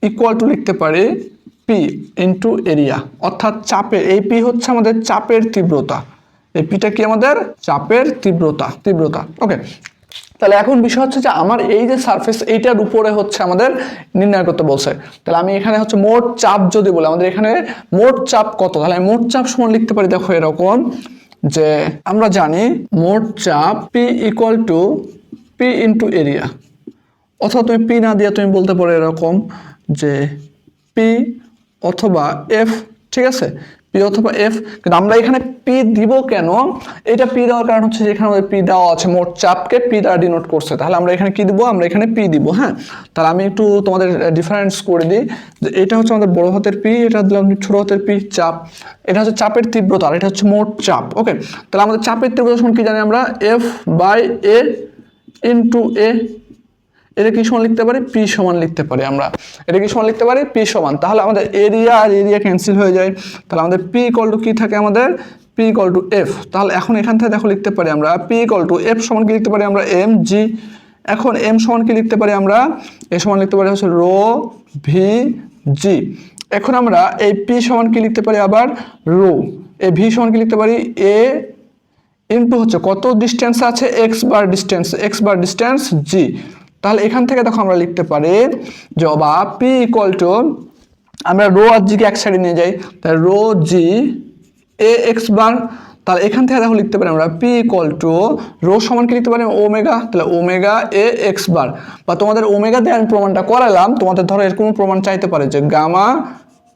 equal two লিখতে পারি পি ইন্টু এরিয়া, অর্থাৎ চাপের, এই পি হচ্ছে আমাদের চাপের তীব্রতা, এই পিটা কি আমাদের চাপের তীব্রতা। ওকে, তাহলে এখন বিষয় হচ্ছে যে আমার এই যে সারফেস এইটার উপরে হচ্ছে আমাদের নির্ণয় করতে বলছে। তাহলে আমি এখানে হচ্ছে মোট চাপ যদি বলি, আমাদের এখানে মোট চাপ কত, তাহলে আমি মোট চাপ সমান লিখতে পারি দেখো এরকম যে আমরা জানি মোট চাপ P equal to P into area, অথবা তুমি পি না দিয়ে তুমি বলতে পারো এরকম যে পি অথবা এফ, ঠিক আছে, পি অথবা এফ। কিন্তু আমরা এখানে পি দিব কেন, এটা পি দেওয়ার কারণ হচ্ছে যে এখানে আমাদের পি দেওয়া আছে, মোট চাপকে পি দ্বারা ডিনোট করছে, তাহলে আমরা এখানে কি দিব, আমরা এখানে পি দিব। হ্যাঁ, তাহলে আমি একটু তোমাদের ডিফারেন্স করে দিই যে এটা হচ্ছে আমাদের বড় হাতের পি, এটা দিলাম ছোট হাতের পি চাপ, এটা হচ্ছে চাপের তীব্রতা, আর এটা হচ্ছে মোট চাপ। ওকে, তাহলে আমাদের চাপের তীব্রতা সমান কি জানি আমরা এফ বাই এ ইন্টু এ, এটা কি সমান লিখতে পারি, পি সমান লিখতে পারি আমরা, এটা কি সমান লিখতে পারি, পি সমান। তাহলে আমাদের এরিয়া আর এরিয়া ক্যান্সেল হয়ে যায়, তাহলে আমাদের পি ইকুয়াল টু কি থাকে আমাদের পি ইকুয়াল টু এফ। তাহলে এখন এখান থেকে দেখো লিখতে পারি আমরা পি ইকুয়াল টু এফ সমান কি লিখতে পারি আমরা এম জি। এখন এম সমান কি লিখতে পারি আমরা, এ সমান লিখতে পারি হচ্ছে রো ভি জি। এখন আমরা এই পি সমান কি লিখতে পারি আবার রো, এই ভি সমান কি লিখতে পারি এ ইনটু হচ্ছে কত ডিস্টেন্স আছে এক্স বার ডিস্টেন্স জি। তাহলে এখান থেকে দেখো আমরা লিখতে পারি যে বা পি ইকুয়াল টু, আমরা রো আর জিকে এক সাইডে নিয়ে যাই, তাহলে রো জি এ এক্স বার। তাহলে এখান থেকে দেখো লিখতে পারি আমরা পি ইকুয়াল টু রো সমান কি লিখতে পারি ওমেগা, তাহলে ওমেগা এ এক্স বার। বা তোমাদের ওমেগা দিয়ে আমি প্রমাণটা করালাম, তোমাদের ধরো এরকম প্রমাণ চাইতে পারে যে গামা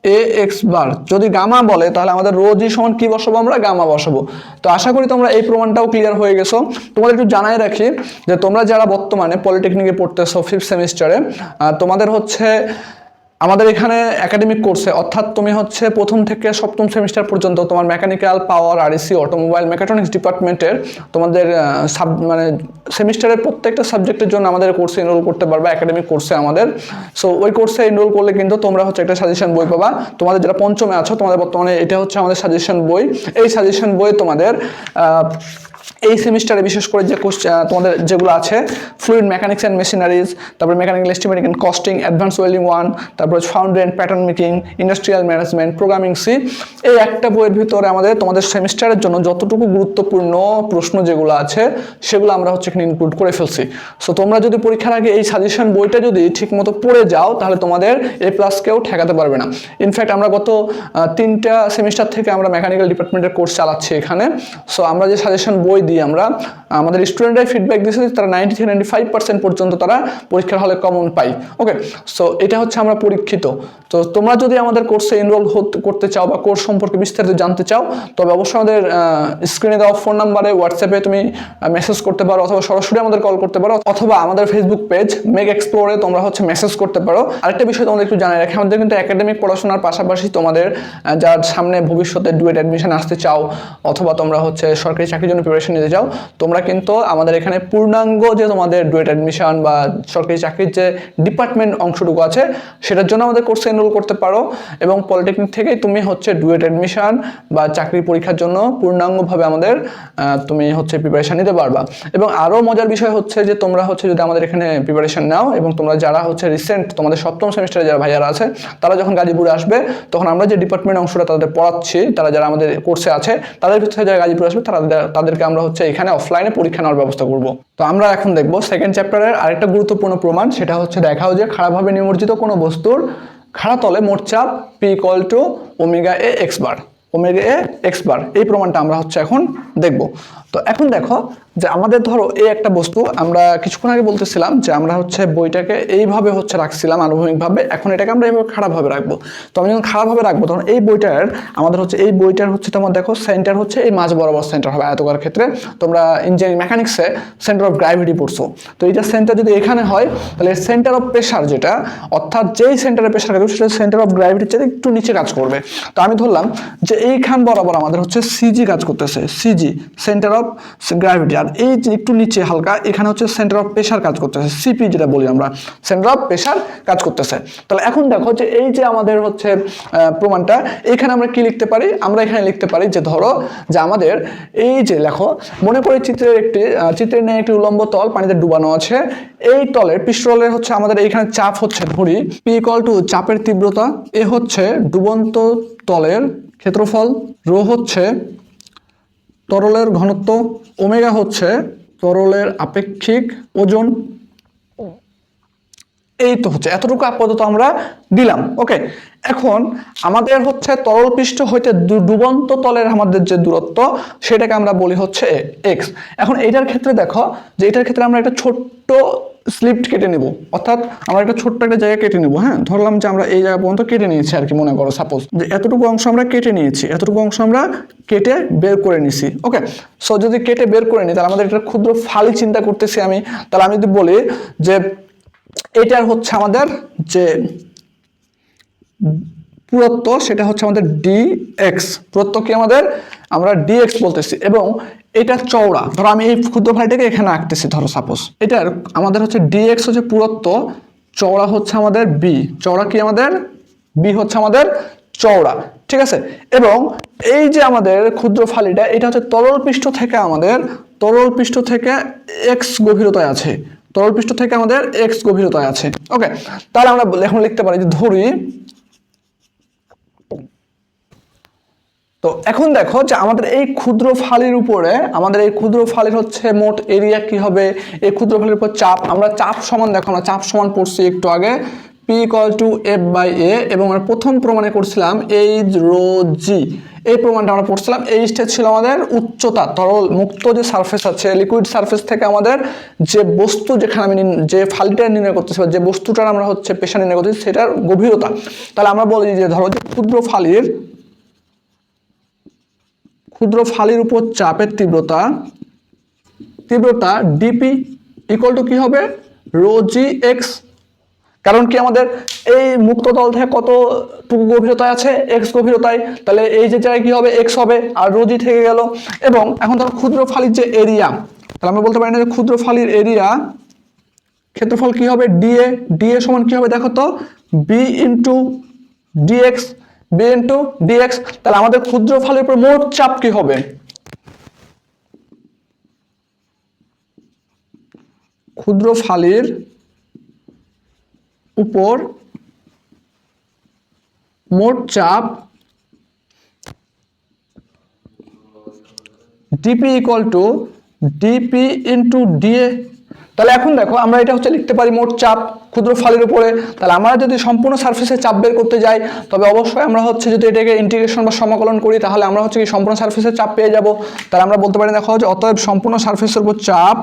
এ এক্স বার, যদি গামা বলে তাহলে আমাদের রো জি সমান কি বসাবো আমরা গামা বসাবো। তো আশা করি তোমরা এই প্রমাণটাও ক্লিয়ার হয়ে গেছো। তোমাদের একটু জানাই রাখি যে তোমরা যারা বর্তমানে পলিটেকনিকে পড়তেছো 5th সেমিস্টারে, তোমাদের হচ্ছে আমাদের এখানে একাডেমিক কোর্সে, অর্থাৎ তুমি হচ্ছে প্রথম থেকে সপ্তম সেমিস্টার পর্যন্ত তোমার mechanical power REC automobile mechatronics ডিপার্টমেন্টের তোমাদের মানে সেমিস্টারের প্রত্যেকটা সাবজেক্টের জন্য আমাদের কোর্সে এনরোল করতে পারবে, একাডেমিক কোর্সে আমাদের। সো ওই কোর্সে এনরোল করলে কিন্তু তোমরা হচ্ছে একটা সাজেশন বই পাবা। তোমাদের যারা পঞ্চমে আছো তোমাদের বর্তমানে এটা হচ্ছে আমাদের সাজেশন বই। এই সাজেশন বই তোমাদের এই সেমিস্টারে বিশেষ করে যে তোমাদের যেগুলো আছে ফ্লুইড মেকানিক্স অ্যান্ড মেশিনারিজ, তারপর mechanical estimating and costing, advance welding 1, তারপর foundry and pattern making, industrial management, programming C, এই একটা বইয়ের ভিতরে আমাদের তোমাদের সেমিস্টারের জন্য যতটুকু গুরুত্বপূর্ণ প্রশ্ন যেগুলো আছে সেগুলো আমরা হচ্ছে এখানে ইনক্লুড করে ফেলছি। সো তোমরা যদি পরীক্ষার আগে এই সাজেশন বইটা যদি ঠিকমতো পড়ে যাও তাহলে তোমাদের এ প্লাস কেউ ঠেকাতে পারবে না। ইনফ্যাক্ট আমরা গত 3টা সেমিস্টার থেকে আমরা মেকানিক্যাল ডিপার্টমেন্টের কোর্স চালাচ্ছি এখানে। সো আমরা যে সাজেশন বই দিই আমরা, আমাদের স্টুডেন্টরাই ফিডব্যাক দিয়েছে তারা 90-95% পর্যন্ত তারা পরীক্ষার হলে কমন পাই। ওকে, সো এটা হচ্ছে আমরা পরীক্ষিত। তো তোমরা যদি আমাদের কোর্সে এনরোল করতে চাও বা কোর্স সম্পর্কে বিস্তারিত জানতে চাও তবে অবশ্যই আমাদের স্ক্রিনে দেওয়া ফোন নাম্বারে হোয়াটসঅ্যাপে তুমি মেসেজ করতে পারো, অথবা সরাসরি আমাদের কল করতে পারো, অথবা আমাদের ফেসবুক পেজ মেক এক্সপ্লোরে তোমরা হচ্ছে মেসেজ করতে পারো। আরেকটা বিষয় তোমাদের একটু জানাই রাখি, আমাদের কিন্তু একাডেমিক পড়াশোনার পাশাপাশি তোমাদের যার সামনে ভবিষ্যতে ডুয়েট অ্যাডমিশন আসতে চাও, অথবা তোমরা হচ্ছে সরকারি চাকরির জন্য প্রিপারেশন নিতে চাও, তোমরা কিন্তু আমাদের এখানে পূর্ণাঙ্গ যে তোমাদের ডুয়েট অ্যাডমিশন বা সরকারি চাকরির যে ডিপার্টমেন্ট অংশটুকু আছে সেটার জন্য আমাদের কোর্সে এনরোল করতে পারো। এবং পলিটেকনিক থেকেই তুমি হচ্ছে ডুয়েট অ্যাডমিশন বা চাকরি পরীক্ষার জন্য পূর্ণাঙ্গভাবে আমাদের তুমি হচ্ছে প্রিপারেশন নিতে পারবা। এবং আরও মজার বিষয় হচ্ছে যে তোমরা হচ্ছে যদি আমাদের এখানে প্রিপারেশন নাও এবং তোমরা যারা হচ্ছে রিসেন্ট তোমাদের সপ্তম সেমিস্টারে যারা ভাইয়ারা আছে তারা যখন গাজীপুরে আসবে তখন আমরা যে ডিপার্টমেন্ট অংশটা তাদের পড়াচ্ছি, তারা যারা আমাদের কোর্সে আছে তাদের ভিতরে যারা গাজীপুরে আসবে তাদেরকে আমরা হচ্ছে এখানে অফলাইনে পরীক্ষা নেওয়ার ব্যবস্থা করব। তো আমরা এখন দেখব সেকেন্ড চ্যাপ্টারের আরেকটা গুরুত্বপূর্ণ প্রমাণ, সেটা হচ্ছে দেখাও যে খারাপভাবে নিমজ্জিত কোনো বস্তুর খাড়া তলে মোট চাপ P equal to omega A X bar. Omega A X bar, এই প্রমাণটা আমরা হচ্ছে এখন দেখব। তো এখন দেখো যে আমাদের ধরো এই একটা বস্তু, আমরা কিছুক্ষণ আগে বলতেছিলাম যে আমরা হচ্ছে বইটাকে এইভাবে হচ্ছে রাখছিলাম আনুভূমিকভাবে, এখন এটাকে আমরা এইভাবে খারাপভাবে রাখবো। তো আমি যখন খারাপভাবে রাখবো তখন এই বইটার আমাদের হচ্ছে এই বইটার হচ্ছে তোমার দেখো সেন্টার হচ্ছে এই মাঝ বরাবর সেন্টার হবে আয়তকার ক্ষেত্রে। তোমরা ইঞ্জিনিয়ারিং মেকানিক্সে সেন্টার অফ গ্র্যাভিটি পড়ছো, তো এইটা সেন্টার যদি এখানে হয় তাহলে সেন্টার অফ প্রেশার যেটা, অর্থাৎ যেই সেন্টারে প্রেশার কাজ সেটা সেন্টার অফ গ্র্যাভিটির চেয়ে একটু নিচে কাজ করবে। তো আমি ধরলাম যে এইখান বরাবর আমাদের হচ্ছে সিজি কাজ করতেছে, সিজি সেন্টার অফ গ্র্যাভিটি, আর এই যে একটু নিচে হালকা এখানে হচ্ছে সেন্টার অফ প্রেশার কাজ করতেছে, সিপি যেটা বলি আমরা, সেন্টার অফ প্রেশার কাজ করতেছে। তাহলে এখন দেখো যে এই যে আমাদের হচ্ছে প্রমাণটা, এখানে আমরা কি লিখতে পারি, আমরা এখানে লিখতে পারি যে ধরো যে আমাদের এই যে লেখো, মনে করি চিত্রের ন্যায় একটি উলম্ব তল পানিতে ডুবানো আছে, এই তলের পৃষ্ঠতলের হচ্ছে আমাদের এইখানে চাপ হচ্ছে ধরি পি ইকুয়াল টু চাপের তীব্রতা, এ হচ্ছে ডুবন্ত তলের ক্ষেত্রফল, রো হচ্ছে তরলের ঘনত্ব, ওমেগা হচ্ছে তরলের আপেক্ষিক ওজন। এই তো হচ্ছে এতটুকু আপাতত আমরা দিলাম। ওকে, এখন আমাদের হচ্ছে তরল পৃষ্ঠ হইতে ডুবন্ত তলের আমাদের যে দূরত্ব সেটাকে আমরা বলি হচ্ছে এক্স। এখন এইটার ক্ষেত্রে দেখো যে এটার ক্ষেত্রে আমরা একটা ছোট্ট স্লিপ কেটে নিব, অর্থাৎ আমরা একটা ছোট্ট একটা জায়গা কেটে নিব। হ্যাঁ, ধরলাম যে আমরা এই জায়গা পর্যন্ত কেটে নিয়েছি আর কি, মনে করো সাপোজ যে এতটুকু অংশ আমরা কেটে নিয়েছি, এতটুকু অংশ আমরা কেটে বের করে নিছি। ওকে, সো যদি কেটে বের করে নিই তাহলে আমাদের একটা ক্ষুদ্র ফালি চিন্তা করতেছি আমি, তাহলে আমি যদি বলি যে এটার হচ্ছে আমাদের যে পুরুত্ব সেটা হচ্ছে আমাদের ডিএক্স, পুরুত্ব কি আমাদের, আমরা ডিএক্স বলতেছি, এবং এটা চওড়া, ধরো আমি এই ক্ষুদ্র ফালিটাকে এখানে আঁকতেছি, ধরো সাপোজ এটার আমাদের হচ্ছে ডিএক্স হচ্ছে পুরুত্ব, চওড়া হচ্ছে আমাদের বি, চওড়া কি আমাদের বি হচ্ছে আমাদের চওড়া, ঠিক আছে। এবং এই যে আমাদের ক্ষুদ্র ফালিটা এটা হচ্ছে তরল পৃষ্ঠ থেকে আমাদের, তরল পৃষ্ঠ থেকে এক্স গভীরতায় আছে, তরল পৃষ্ঠ থেকে আমাদের এক্স গভীরতায় আছে। ওকে, তাহলে আমরা এখন লিখতে পারি যে ধরি, তো এখন দেখো যে আমাদের এই ক্ষুদ্র ফালির উপরে, আমাদের এই ক্ষুদ্র ফালির হচ্ছে মোট এরিয়া কি হবে, এই ক্ষুদ্র ফালির উপর চাপ, আমরা চাপ সমান দেখো আমরা চাপ সমান পড়ছি একটু আগে, P equal to F by A, এবং আমরা প্রথম প্রমাণে করছিলাম এইচ রো জি, এই প্রমাণটা আমরা পড়ছিলাম। এইচটা ছিল আমাদের উচ্চতা, তরল মুক্ত যে সারফেস আছে লিকুইড সারফেস থেকে আমাদের যে বস্তু যেখানে আমি যে ফালিটা নির্ণয় করতেছি বা যে বস্তুটার আমরা হচ্ছে প্রেশার নির্ণয় করতেছি সেটার গভীরতা। তাহলে আমরা বলি যে ধরো যে ক্ষুদ্র ফালির উপর চাপের তীব্রতা ডিপি ইকুয়াল টু কি হবে, রো জি এক্স, কারণ কি আমাদের এই মুক্ত তল থেকে কতটুকু গভীরতায় আছে, এক্স গভীরতায়, তাহলে এই যে জায়গায় কি হবে এক্স হবে, আর রো জি থেকে গেল। এবং এখন ধরো ক্ষুদ্র ফালির যে এরিয়া, তাহলে আমরা বলতে পারি না যে ক্ষুদ্র ফালির এরিয়া ক্ষেত্রফল কি হবে, ডিএ সমান কি হবে দেখো তো, B into D X, B into D X. তাহলে আমাদের ক্ষুদ্র ফালির উপর মোট চাপ কি হবে, ক্ষুদ্র ফালির উপর মোট চাপ DP equal two DP into DA. তাহলে এখন দেখো আমরা এটা হচ্ছে লিখতে পারি মোট চাপ ক্ষুদ্র ফালির উপরে। তাহলে আমরা যদি সম্পূর্ণ সারফেসে চাপ বের করতে যাই তবে অবশ্যই আমরা হচ্ছে যদি এটাকে ইন্টিগ্রেশন বা সমাকলন করি তাহলে আমরা হচ্ছে কি সম্পূর্ণ সারফেসের চাপ পেয়ে যাব। তাহলে আমরা বলতে পারি দেখো যে অতএব সম্পূর্ণ সারফেসের উপর চাপ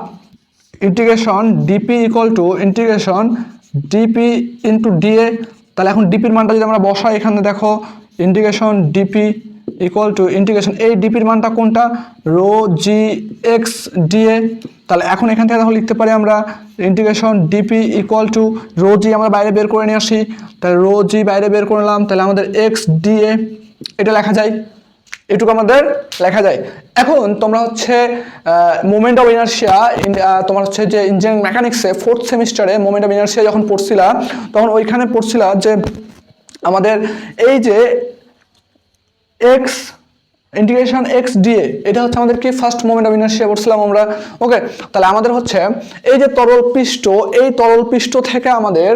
integration DP equal two integration DP into DA. তাহলে এখন ডিপির মানটা যদি আমরা বসাই এখানে দেখো integration DP equal two integration, এই ডিপির মানটা কোনটা, রো জি এক্স ডিএ। তাহলে এখন এখান থেকে দেখো লিখতে পারি আমরা integration DP equal to rho G আমরা বাইরে বের করে নিয়ে আসি, তাহলে রো জি বাইরে বের করে নিলাম, তাহলে আমাদের এক্স ডিএ এটা লেখা যায়, এটুকু আমাদের লেখা যায়। এখন তোমরা হচ্ছে মোমেন্ট অফ ইনার্শিয়া তোমার হচ্ছে যে ইঞ্জিনিয়ারিং মেকানিক্সে 4th সেমিস্টারে মোমেন্ট অফ ইনার্শিয়া যখন পড়ছিলা তখন ওইখানে পড়ছিলা যে আমাদের এই যে এক্স ইন্টিগ্রেশন এক্স ডিএ এটা হচ্ছে আমাদের কি ফার্স্ট মোমেন্ট অফ ইনার্শিয়া পড়ছিলাম আমরা। ওকে, তাহলে আমাদের হচ্ছে এই যে তরল পৃষ্ঠ, এই তরল পৃষ্ঠ থেকে আমাদের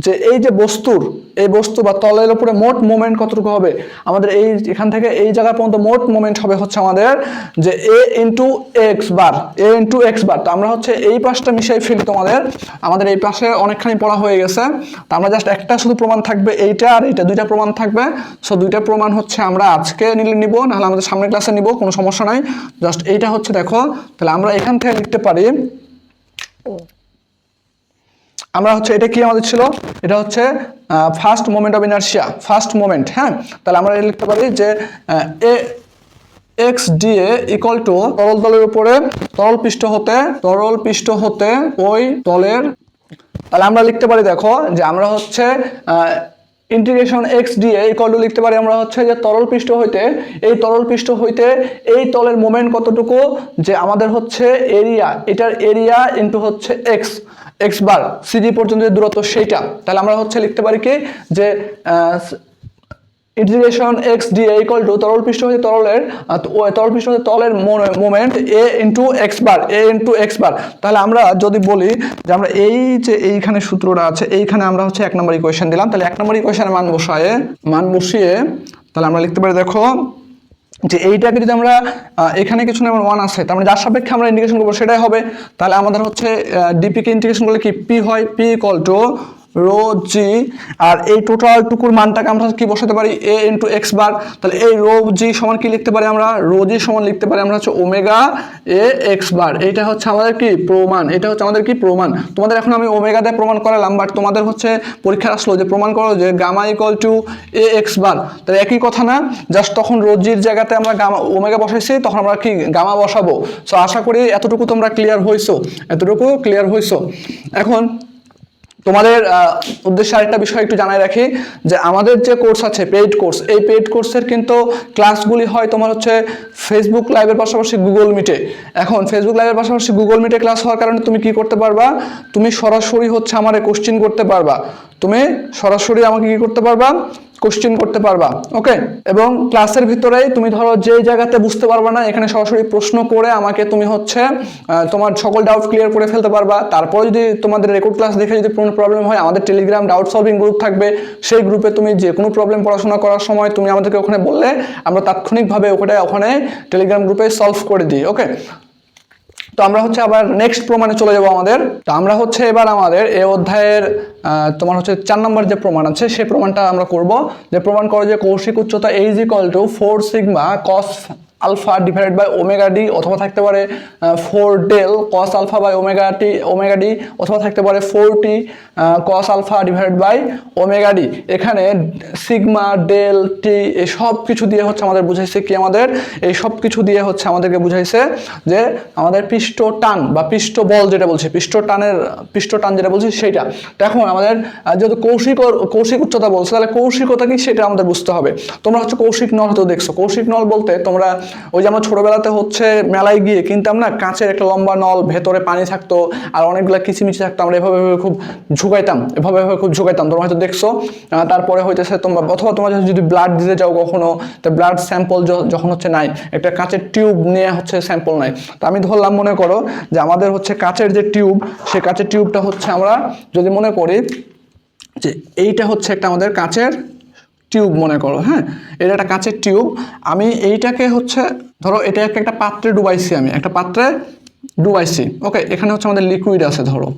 যে এই যে বস্তুর এই বস্তু বা তলের উপরে মোট মোমেন্ট কতটুকু হবে, আমাদের এই এখান থেকে এই জায়গা পর্যন্ত মোট মোমেন্ট হবে হচ্ছে আমাদের যে a into X bar, a into X bar. তো আমরা হচ্ছে এই পাশটা মিশাই ফেলি, আমাদের এই পাশে অনেকখানি পড়া হয়ে গেছে। তো আমরা জাস্ট একটা শুধু প্রমাণ থাকবে এইটা আর এইটা, দুইটা প্রমাণ থাকবে। সো দুইটা প্রমাণ হচ্ছে আমরা আজকে নিব, নাহলে আমাদের সামনের ক্লাসে নিব, কোনো সমস্যা নাই। জাস্ট এইটা হচ্ছে দেখো, তাহলে আমরা এখান থেকে লিখতে পারি, আমরা হচ্ছে এটা কি আমাদের ছিল, এটা হচ্ছে first moment of inertia, first moment. হ্যাঁ, তাহলে আমরা লিখতে পারি যে এক্স ডিএ ইকুয়াল টু তরল তলের উপরে তরল পৃষ্ঠ হতে ওই তলের, তাহলে আমরা লিখতে পারি দেখো যে আমরা হচ্ছে integration x DA equal to লিখতে পারি আমরা হচ্ছে যে তরল পৃষ্ঠ হইতে এই তলের মোমেন্ট কতটুকু, যে আমাদের হচ্ছে এরিয়া, এটার এরিয়া ইন্টু হচ্ছে এক্স বার সিজি পর্যন্ত যে দূরত্ব সেইটা। তাহলে আমরা হচ্ছে লিখতে পারি কি যে integration x DA equal to তরল পৃষ্ঠ হতে তলের মোমেন্ট এ ইন্টু এক্স বার। তাহলে আমরা যদি বলি যে আমরা এই যে এইখানে সূত্রটা আছে, এইখানে আমরা হচ্ছে 1 নম্বর ইকুয়েশন দিলাম। তাহলে 1 নম্বর ইকুয়েশনে মান বসিয়ে তাহলে আমরা লিখতে পারি দেখো যে এইটাকে যদি আমরা এখানে কিছু নাম্বার 1 আছে, তার মানে যার সাপেক্ষে আমরা ইন্টিগ্রেশন করবো সেটাই হবে। তাহলে আমাদের হচ্ছে ডিপি কে ইন্টিগ্রেশন করলে কি পি হয়, পি ইকুয়াল টু রো জি, আর এই টোটাল টুকুর মানটাকে আমরা কি বসাতে পারি এ ইন্টু এক্স বার। তাহলে এই রো জি সমান কি লিখতে পারি আমরা, রো জি সমান লিখতে পারি আমরা হচ্ছে ওমেগা এ এক্স বার। এটা হচ্ছে আমাদের কি প্রমাণ, তোমাদের এখন আমি ওমেগা দিয়ে প্রমাণ করালাম, বাট তোমাদের হচ্ছে পরীক্ষা আসলো যে প্রমাণ করো যে gamma equal to A X bar. তাহলে একই কথা না, জাস্ট তখন রো জির জায়গাতে আমরা গামা ওমেগা বসাইছি, তখন আমরা কি গামা বসাবো। সো আশা করি এতটুকু তোমরা ক্লিয়ার হইছো। এখন তোমাদের উদ্দেশ্যে আরেকটা বিষয় একটু জানাই রাখি যে আমাদের যে কোর্স আছে পেইড কোর্স, এই পেইড কোর্সের কিন্তু ক্লাসগুলি হয় তোমার হচ্ছে ফেসবুক লাইভের পাশাপাশি গুগল মিটে। এখন ফেসবুক লাইভের পাশাপাশি গুগল মিটে ক্লাস হওয়ার কারণে তুমি কি করতে পারবা, তুমি সরাসরি হচ্ছে আমারে কোশ্চেন করতে পারবা, কোশ্চেন করতে পারবা। ওকে, এবং ক্লাসের ভিতরেই তুমি ধরো যে জায়গাতে বুঝতে পারবা না, এখানে সরাসরি প্রশ্ন করে আমাকে তুমি হচ্ছে তোমার সকল ডাউট ক্লিয়ার করে ফেলতে পারবা। তারপরে যদি তোমাদের রেকর্ড ক্লাস দেখে যদি কোনো প্রবলেম হয়, আমাদের টেলিগ্রাম ডাউট সলভিং গ্রুপ থাকবে, সেই গ্রুপে তুমি যে কোনো প্রবলেম পড়াশোনা করার সময় তুমি আমাদেরকে ওখানে বললে আমরা তাৎক্ষণিকভাবে ওখানে টেলিগ্রাম গ্রুপে সলভ করে দিই। ওকে, তো আমরা হচ্ছে আবার নেক্সট প্রমাণে চলে যাব আমাদের। তো আমরা হচ্ছে এবার আমাদের এই অধ্যায়ের তোমার হচ্ছে 4 নম্বর যে প্রমাণ আছে সেই প্রমাণটা আমরা করব, যে প্রমাণ করো যে কৌশিক উচ্চতা H equal to 4 sigma cos alpha divided by omega D, অথবা থাকতে পারে 4 del cos alpha by omega D, অথবা থাকতে পারে 4t cos alpha divided by omega D. এখানে সিগমা ডেল টি এই সব কিছু দিয়ে হচ্ছে আমাদের বুঝাইছে কি, আমাদেরকে বুঝাইছে যে আমাদের পৃষ্ঠ টান বা পৃষ্ঠ বল যেটা বলছে, পৃষ্ঠ টান যেটা বলছি সেইটা। এখন আমাদের যেহেতু কৌশিক উচ্চতা বলছে, তাহলে কৌশিকতা কি সেটা আমাদের বুঝতে হবে। তোমরা হচ্ছে কৌশিক নল তো দেখছো, কৌশিক নল বলতে তোমরা ওই যে আমরা ছোটবেলাতে হচ্ছে মেলায় গিয়ে কিনতাম না, কাঁচের একটা লম্বা নল, ভেতরে পানি থাকতো আর অনেকগুলো কিচিমিচি থাকতো, আমরা এভাবে খুব ঝুঁকাইতাম, তোমরা হয়তো দেখছো। তারপরে হইতেছে অথবা তোমরা যদি ব্লাড দিতে যাও কখনো, তো ব্লাড স্যাম্পল যখন হচ্ছে নাই, একটা কাঁচের টিউব নিয়ে হচ্ছে স্যাম্পল নাই। তো আমি ধরলাম, মনে করো যে আমাদের হচ্ছে কাঁচের যে টিউব, সেই কাঁচের টিউবটা হচ্ছে আমরা যদি মনে করি যে এইটা হচ্ছে একটা আমাদের কাঁচের টিউব মনে করো। হ্যাঁ, এটা একটা কাঁচের টিউব। আমি এইটাকে হচ্ছে ধরো এটা একটা পাত্রে ডুবাইছি, ওকে, এখানে হচ্ছে আমাদের লিকুইড আছে ধরো।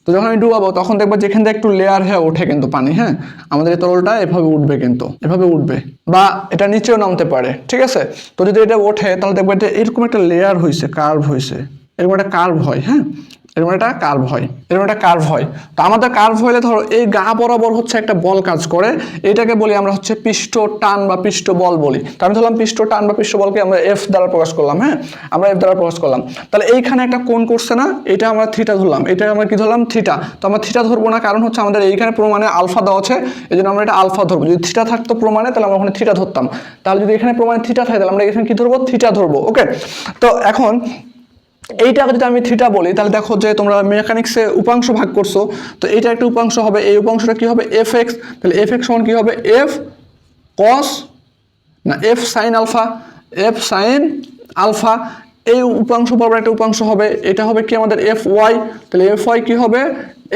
তো যখন আমি ডুবাবো তখন দেখবো যেখান থেকে একটু লেয়ার হয়ে ওঠে কিন্তু পানি। হ্যাঁ, আমাদের এই তরলটা এভাবে উঠবে বা এটা নিচেও নামতে পারে, ঠিক আছে। তো যদি এটা ওঠে তাহলে দেখবো যে এরকম একটা লেয়ার হয়েছে, এরকম একটা কার্ভ হয়। হ্যাঁ, এরকম একটা কার্ভ হয়। তো আমাদের কার্ভ হইলে ধরো এই গা বরাবর হচ্ছে একটা বল কাজ করে, এটাকে বলি আমরা হচ্ছে পৃষ্ঠ টান বা পৃষ্ঠ বল বলি। তো আমি ধরলাম পৃষ্ঠ টান বা পৃষ্ঠ বলকে আমরা এফ দ্বারা প্রকাশ করলাম। হ্যাঁ, আমরা এফ দ্বারা প্রকাশ করলাম। তাহলে এইখানে একটা কোণ করছে না, এটা আমরা থিটা ধরলাম, এটা আমরা কি ধরলাম থিটা। তো আমরা থিটা ধরবো না, কারণ হচ্ছে আমাদের এইখানে প্রমাণে আলফা দেওয়া আছে, এই জন্য আমরা এটা আলফা ধরবো। যদি থিটা থাকতো প্রমাণে তাহলে আমরা ওখানে থিটা ধরতাম, তাহলে যদি এখানে প্রমাণে থিটা থাকে তাহলে আমরা এখানে কি ধরবো, থিটা ধরবো। ওকে, তো এখন এইটাকে যদি আমি থিটা বলি তাহলে দেখো যে তোমরা মেকানিক্সে উপাংশ ভাগ করছো, তো এইটা একটা উপাংশ হবে, এই উপাংশটা কি হবে এফ এক্স। তাহলে এফ এক্স সমান কি হবে এফ সাইন আলফা। এই উপাংশ বরাবর একটা উপাংশ হবে, এটা হবে কি আমাদের এফ ওয়াই। তাহলে এফ ওয়াই কি হবে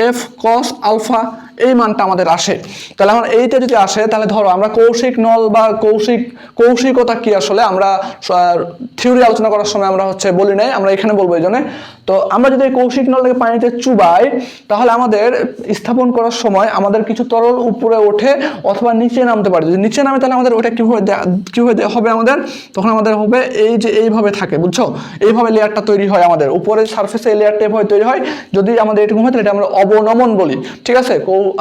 এফ কস আলফা। এই মানটা আমাদের আসে। তাহলে এখন এইটা যদি আসে তাহলে ধরো আমরা কৌশিক নল বা কৌশিকতা কি আসলে আমরা থিওরি আলোচনা করার সময় আমরা হচ্ছে বলি নাই, আমরা এখানে বলবো এই জন্য। তো আমরা যদি কৌশিক নলকে পানিতে চুবাই তাহলে আমাদের স্থাপন করার সময় আমাদের কিছু তরল উপরে ওঠে অথবা নিচে নামতে পারে। যদি নিচে নামে তাহলে আমাদের ওটা কিভাবে হবে আমাদের, তখন আমাদের হবে এই যে এইভাবে থাকে, বুঝছো, এইভাবে লেয়ারটা তৈরি হয় আমাদের উপরে সারফেসে, এই লেয়ারটা এভাবে তৈরি হয়। যদি আমাদের এরকম হয় তাহলে এটা আমরা অবনমন বলি, ঠিক আছে,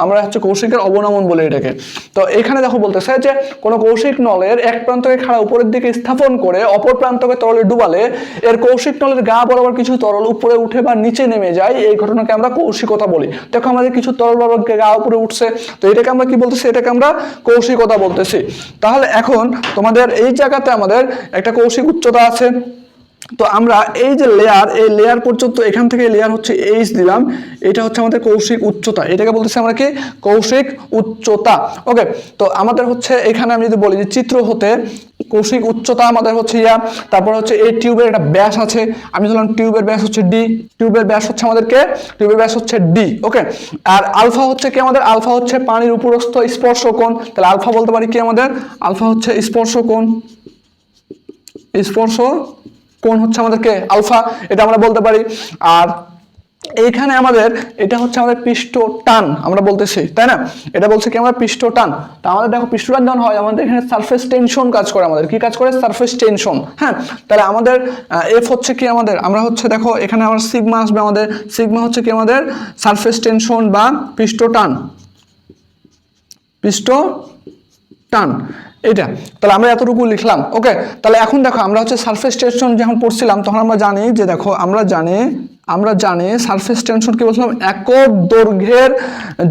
আমরা হচ্ছে কৌশিকের অবনমন বলি এটাকে। তো এখানে দেখো বলতেছে যে কোনো কৌশিক নলের এক প্রান্তকে খাড়া উপরের দিকে স্থাপন করে অপর প্রান্তকে তরলে ডুবালে এর কৌশিক নলের গা বরাবর কিছু তরল উপরে উঠে বা নিচে নেমে যায়, এই ঘটনাকে আমরা কৌশিকতা বলি। দেখো আমাদের কিছু তরল বরাবর গা উপরে উঠছে, তো এটাকে আমরা কি বলতেছি, এটাকে আমরা কৌশিকতা বলতেছি। তাহলে এখন তোমাদের এই জায়গাতে আমাদের একটা কৌশিক উচ্চতা আছে। তো আমরা এই যে লেয়ার, এই লেয়ার পর্যন্ত এখান থেকে লেয়ার হচ্ছে এইচ দিলাম, এটা হচ্ছে আমাদের কৌশিক উচ্চতা, এটাকে বলতেছি আমরা কি কৌশিক উচ্চতা। ওকে, তো আমাদের হচ্ছে এখানে আমি যদি বলি যে চিত্র হতে কৌশিক উচ্চতা আমাদের হচ্ছে তারপর হচ্ছে এই টিউবের একটা ব্যাস আছে, আমি ধরলাম টিউবের ব্যাস হচ্ছে ডি, টিউবের ব্যাস হচ্ছে আমাদেরকে টিউবের ব্যাস হচ্ছে ডি। ওকে, আর আলফা হচ্ছে কি আমাদের, আলফা হচ্ছে পানির উপরস্থ স্পর্শ কোণ, তাহলে আলফা বলতে পারি কি আমাদের, আলফা হচ্ছে স্পর্শ কোণ, স্পর্শ কোণ হচ্ছে আমাদেরকে আলফা, এটা আমরা বলতে পারি। আর এইখানে আমাদের এটা হচ্ছে আমাদের পৃষ্ঠ টান আমরা বলতেছি, তাই না, এটা বলছে কি আমরা পৃষ্ঠ টান। তা আমাদের দেখো পৃষ্ঠ টান যখন হয় আমাদের এখানে সারফেস টেনশন কাজ করে, আমাদের কি কাজ করে, সারফেস টেনশন। হ্যাঁ, তাহলে আমাদের এফ হচ্ছে কি আমাদের, আমরা হচ্ছে দেখো এখানে আমার সিগমা আসবে, আমাদের সিগমা হচ্ছে কি আমাদের সারফেস টেনশন বা পৃষ্ঠ টান, পৃষ্ঠ টান এটা। তাহলে আমরা এতটুকু লিখলাম। ওকে, তাহলে এখন দেখো আমরা হচ্ছে সারফেস টেনশন যখন পড়ছিলাম তখন আমরা জানি যে দেখো আমরা জানি সারফেস টেনশন কি বলছিলাম, একক দৈর্ঘ্যের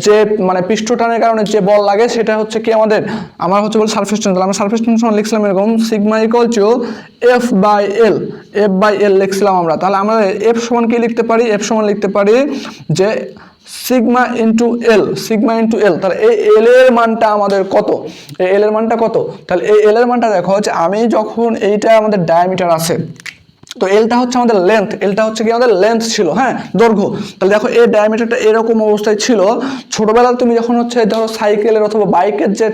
যে মানে পৃষ্ঠ টানের কারণে যে বল লাগে সেটা হচ্ছে কি আমাদের, আমরা হচ্ছে বল সারফেস টেনশন। আমরা সারফেস টেনশন লিখছিলাম এরকম sigma equal to F by L লিখছিলাম আমরা। তাহলে আমরা এফ সমান কি লিখতে পারি, এফ সমান লিখতে পারি যে sigma into L, sigma into L. তাহলে এই এল এর মানটা আমাদের কত, এই এল এর মানটা কত, তাহলে এই এল এর মানটা দেখো হচ্ছে আমি যখন এইটা আমাদের ডায়ামিটার আছে, তো এলটা হচ্ছে আমাদের লেন্থ, এলটা হচ্ছে কি আমাদের লেন্থ ছিল, হ্যাঁ দৈর্ঘ্য। তাহলে দেখো এই ডায়ামিটারটা এরকম অবস্থায় ছিল। ছোটবেলায় তুমি যখন হচ্ছে ধরো সাইকেলের অথবা বাইকের যে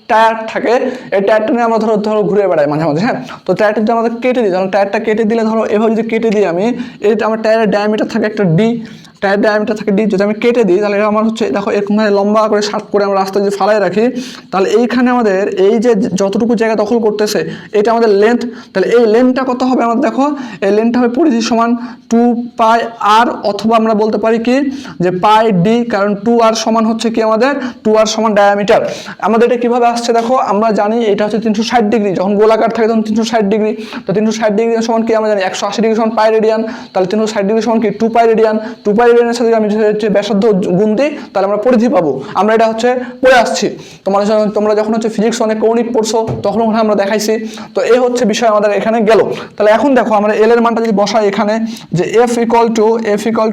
টায়ার থাকে, এই টায়ারটা নিয়ে আমরা ধরো ঘুরে বেড়াই মাঝে মাঝে, হ্যাঁ, তো টায়ারটা যদি আমাদের কেটে দিই, ধরো টায়ারটা কেটে দিলে ধরো এভাবে যদি কেটে দিই আমি, এইটা আমার টায়ারের ডায়ামিটার থাকে একটা ডি, টায়ার ডায়ামিটার থাকে ডি, যদি আমি কেটে দিই তাহলে আমার হচ্ছে দেখো এরকম লম্বা করে শার্প করে আমরা রাস্তায় যদি ফালাই রাখি, তাহলে এইখানে আমাদের এই যে যতটুকু জায়গা দখল করতেছে এটা আমাদের লেন্থ। তাহলে এই লেন্থটা কত হবে আমাদের, দেখো এই লেন্থটা হবে পরিধি সমান 2 πr, অথবা আমরা বলতে পারি কি যে পাই ডি, কারণ 2r সমান হচ্ছে কি আমাদের 2r সমান ডায়ামিটার। আমাদের এটা কিভাবে আসছে দেখো, আমরা জানি এটা হচ্ছে 360 ডিগ্রি, যখন গোলাকার থাকে তখন 360 ডিগ্রি, তো 360 ডিগ্রি সমান কি আমরা জানি 180 ডিগ্রি সমান পাই রেডিয়ান, তাহলে 360 ডিগ্রি সমান কি 2 পাই রেডিয়ান, 2 পাই রেডিয়ানের সাথে আমি হচ্ছে ব্যাসার্ধ গুণ দিই তাহলে আমরা পরিধি পাবো। আমরা এটা হচ্ছে পড়ে আসছি, তোমরা যখন হচ্ছে ফিজিক্স অনেক কৌণিক পড়ছো তখন ওখানে আমরা দেখাইছি। তো এই হচ্ছে বিষয় আমাদের এখানে গেল। তাহলে এখন দেখো আমরা এল এর মানটা যদি বসাই এখানে, যে F equal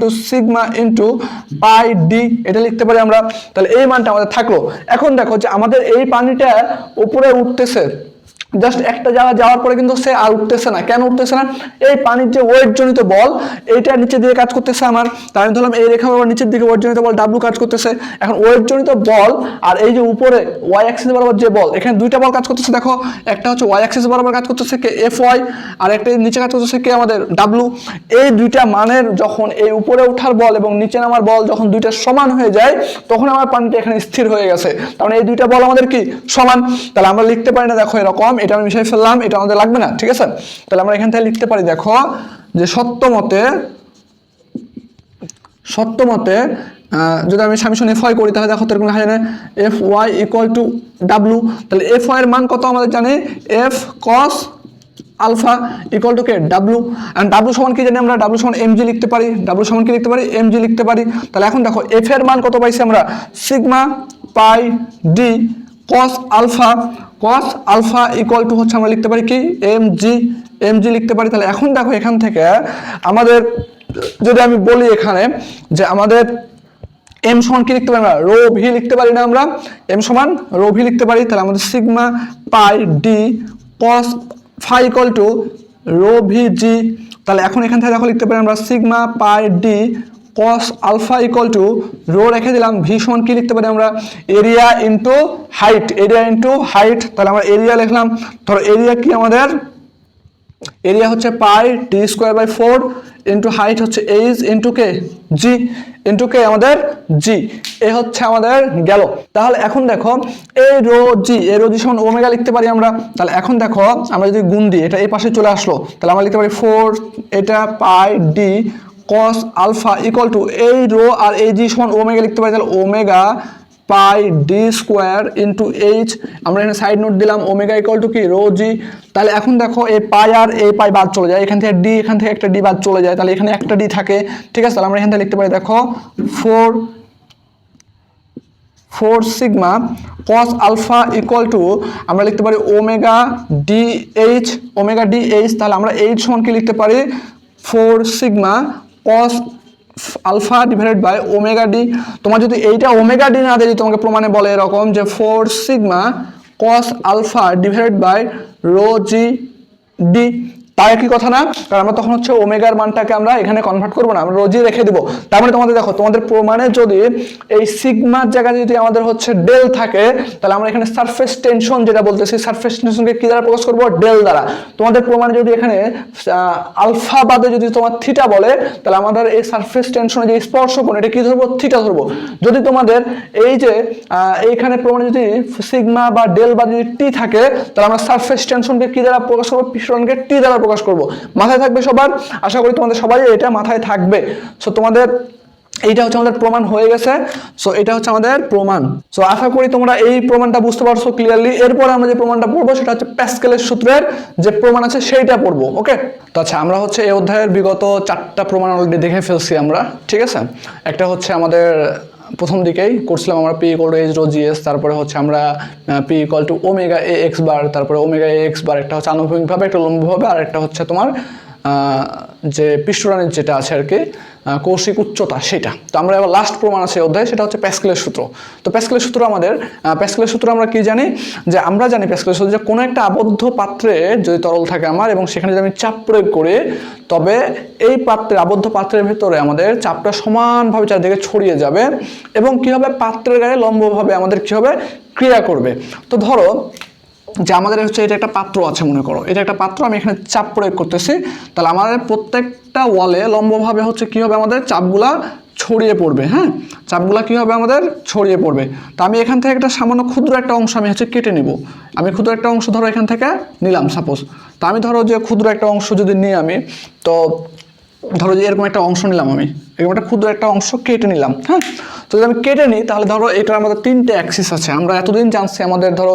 to sigma into pi D, এটা লিখতে পারি আমরা। তাহলে এই মানটা আমাদের থাকলো। এখন দেখো যে আমাদের এই পানিটা উপরে উঠতেছে, জাস্ট একটা জায়গা যাওয়ার পরে কিন্তু সে আর উঠতেছে না। কেন উঠতেছে না, এই পানির যে ওয়েট জনিত বল এইটা নিচে দিয়ে কাজ করতেছে আমার, তাই আমি ধরলাম এই রেখা বরাবর নিচের দিকে ওয়েট জনিত বল ডাব্লু কাজ করতেছে। এখন ওয়েট জনিত বল আর এই যে উপরে ওয়াই অ্যাক্সিস বরাবর যে বল, এখানে দুইটা বল কাজ করতেছে। দেখো একটা হচ্ছে ওয়াই অ্যাক্সিস বরাবর কাজ করতেছে কে এফ ওয়াই, আর একটা নিচে কাজ করতেছে কে আমাদের ডাব্লু। এই দুইটা মানের যখন এই উপরে ওঠার বল এবং নিচে নামার বল যখন দুইটা সমান হয়ে যায় তখন আমার পানিটা এখানে স্থির হয়ে গেছে, কারণ এই দুইটা বল আমাদের কি সমান। তাহলে আমরা লিখতে পারি না দেখো এরকম, এটা আমি মিশাই ফেললাম, এটা আমাদের লাগবে না, ঠিক আছে। তাহলে আমরা এখান থেকে লিখতে পারি দেখো যে সত্যমতে যদি আমি সামেশন এফ ওয়াই করি তাহলে দেখো এরকম লেখা যায় F Y equal to W. তাহলে এফ ওয়াই এর মান কত আমাদের জানি, F cos alpha equal to K W. And W সমান কি জানি আমরা, ডাব্লু সমান এমজি লিখতে পারি, ডাব্লু সমান কি লিখতে পারি, এমজি লিখতে পারি। তাহলে এখন দেখো এফ এর মান কত পাইছি আমরা, sigma pi D cos alpha equal to হচ্ছে আমরা লিখতে পারি কি এমজি লিখতে পারি। তাহলে এখন দেখো এখান থেকে আমাদের যদি আমি বলি এখানে যে আমাদের এম সমান কি লিখতে পারি আমরা, রো ভি লিখতে পারি না আমরা, এম সমান রো ভি লিখতে পারি। তাহলে আমাদের sigma pi D cos phi equal to rho V G. তাহলে এখন এখান থেকে দেখো লিখতে পারি আমরা sigma pi D cos alpha equal to rho রেখে দিলাম, ভি সমান কি লিখতে পারি আমরা, area into height, area into height. তাহলে আমরা এরিয়া লিখলাম, ধরো এরিয়া কি আমাদের, এরিয়া হচ্ছে pi D square by 4 into height হচ্ছে H into K, G into K আমাদের জি, এ হচ্ছে আমাদের গেল। তাহলে এখন দেখো এই রো জি, এই রো জি সমান ওমেগা লিখতে পারি আমরা। তাহলে এখন দেখো আমরা যদি গুণ দিই, এটা এই পাশে চলে আসলো, তাহলে আমরা লিখতে পারি 4 এটা pi D cos alpha equal to এই রো আর এই জি সমান ওমেগা লিখতে পারি। তাহলে omega pi D square into H, আমরা এখানে সাইড নোট দিলাম, ওমেগা ইকুয়াল টু কি রো জি। তাহলে এখন দেখো এই পাই আর এই পাই বাদ চলে যায়, এখান থেকে ডি, এখান থেকে একটা ডি বাদ চলে যায়, তাহলে এখানে একটা ডি থাকে, ঠিক আছে। তাহলে আমরা এখান থেকে লিখতে পারি দেখো 4 sigma cos alpha equal to আমরা লিখতে পারি omega D H, omega D H. তাহলে আমরা এইচ সমান কি লিখতে পারি, 4 sigma cos alpha divided by omega D. তোমার যদি এইটা ওমেগা ডি না দেয়, তোমাকে প্রমাণে বলে এরকম যে 4 sigma cos alpha divided by rho G D, তাই কি কথা না, কারণ আমরা তখন হচ্ছে ওমেগার মানটাকে আমরা এখানে কনভার্ট করবো না, আমরা রোজি রেখে দিব। তার মানে তোমাদের দেখো, তোমাদের প্রমাণে যদি এই সিগমার জায়গায় যদি আমাদের হচ্ছে ডেল থাকে, তাহলে আমরা এখানে সারফেস টেনশন যেটা বলতেছি, সারফেস টেনশনকে কি দ্বারা প্রকাশ করবো, ডেল দ্বারা। তোমাদের প্রমাণে যদি এখানে আলফা বাদে যদি তোমার থিটা বলে, তাহলে আমাদের এই সারফেস টেনশনে যে স্পর্শ কোণ, এটা কি ধরবো, থিটা ধরবো। যদি তোমাদের এই যে এইখানে প্রমাণে যদি সিগমা বা ডেল বা যদি টি থাকে, তাহলে আমরা সারফেস টেনশনকে কি দ্বারা প্রকাশ করবো, পিস্টনকে টি দ্বারা প্রকাশ করব। মাথায় থাকবে সবার, আশা করি তোমাদের সবাই এটা মাথায় থাকবে। সো তোমাদের এইটা হচ্ছে আমাদের প্রমাণ হয়ে গেছে। সো এটা হচ্ছে আমাদের প্রমাণ। সো আশা করি তোমরা এই প্রমাণটা বুঝতে পারছো ক্লিয়ারলি। এরপর আমরা যে প্রমাণটা পড়বো সেটা হচ্ছে প্যাসকেলের সূত্রের যে প্রমাণ আছে সেইটা পড়বো। ওকে, তো আচ্ছা, আমরা হচ্ছে এই অধ্যায়ের বিগত 4টা প্রমাণ অলরেডি দেখে ফেলছি আমরা, ঠিক আছে। একটা হচ্ছে আমাদের প্রথম দিকেই করছিলাম আমরা P equal to H rho GS, তারপরে হচ্ছে আমরা P equal to omega A X bar, তারপরে ওমেগা এ এক্স বার, একটা হচ্ছে আনুভূমিকভাবে, একটা লম্বভাবে, আর একটা হচ্ছে তোমার যে পৃষ্ঠটানের যেটা আছে আর কি, কৌশিক উচ্চতা সেটা। তো আমরা এবার লাস্ট প্রমাণ আছে অধ্যায়, সেটা হচ্ছে প্যাসকেলের সূত্র। তো প্যাসকেলের সূত্র আমাদের, প্যাসকেলের সূত্র আমরা কি জানি, যে আমরা জানি প্যাসকেলের সূত্র যে কোনো একটা আবদ্ধ পাত্রে যদি তরল থাকে আমার, এবং সেখানে যদি আমি চাপ প্রয়োগ করি, তবে এই পাত্রে, আবদ্ধ পাত্রের ভেতরে আমাদের চাপটা সমানভাবে চারদিকে ছড়িয়ে যাবে, এবং কি হবে, পাত্রের গায়ে লম্বভাবে আমাদের কি হবে, ক্রিয়া করবে। তো ধরো যে আমাদের হচ্ছে এটা একটা পাত্র আছে, মনে করো এটা একটা পাত্র, আমি এখানে চাপ প্রয়োগ করতেছি, তাহলে আমাদের প্রত্যেকটা ওয়ালে লম্বভাবে হচ্ছে কি হবে, আমাদের চাপগুলা ছড়িয়ে পড়বে। হ্যাঁ, চাপগুলা কি হবে, আমাদের ছড়িয়ে পড়বে। তো আমি এখান থেকে একটা সামান্য ক্ষুদ্র একটা অংশ আমি হচ্ছে কেটে নিব। আমি ক্ষুদ্র একটা অংশ ধরো এখান থেকে নিলাম সাপোজ। তো আমি ধরো যে ক্ষুদ্র একটা অংশ যদি নিই আমি, তো ধরো যে এরকম একটা অংশ নিলাম, আমি এরকম একটা ক্ষুদ্র একটা অংশ কেটে নিলাম। হ্যাঁ, তো যদি আমি কেটে নিই, তাহলে ধরো এটার আমাদের 3টে অ্যাক্সিস আছে। আমরা এতদিন জানছি আমাদের ধরো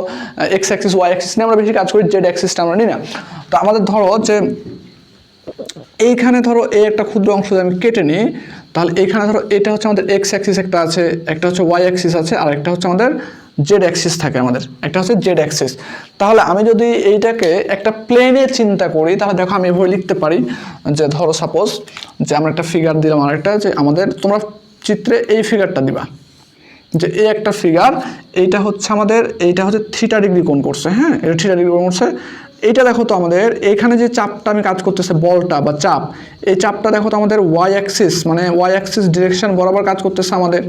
এক্স অ্যাক্সিস, ওয়াই অ্যাক্সিস নিয়ে আমরা বেশি কাজ করি, জেড অ্যাক্সিসটা আমরা নিই না। তো আমাদের ধরো যে এইখানে ধরো এই একটা ক্ষুদ্র অংশ যদি আমি কেটে নিই, তাহলে এইখানে ধরো এটা হচ্ছে আমাদের এক্স অ্যাক্সিস একটা আছে, একটা হচ্ছে ওয়াই অ্যাক্সিস আছে, আর একটা হচ্ছে আমাদের জেড অ্যাক্সিস থাকে, আমাদের একটা হচ্ছে জেড অ্যাক্সিস। তাহলে আমি যদি এইটাকে একটা প্লেনে চিন্তা করি, তাহলে দেখো আমি এভাবে লিখতে পারি যে ধরো সাপোজ যে আমরা একটা ফিগার দিলাম, আর একটা যে আমাদের, তোমরা চিত্রে এই ফিগারটা দিবা যে এই একটা ফিগার, এইটা হচ্ছে আমাদের, এইটা হচ্ছে থিটা ডিগ্রি কোণ করছে। হ্যাঁ, এটা থিটা ডিগ্রি কোণ করছে। এইটা দেখো তো আমাদের এখানে যে চাপটা আমি কাজ করতেছে, বলটা বা চাপ, এই চাপটা দেখো তো আমাদের ওয়াই অ্যাক্সিস, মানে ওয়াই অ্যাক্সিস ডিরেকশন বরাবর কাজ করতেছে আমাদের।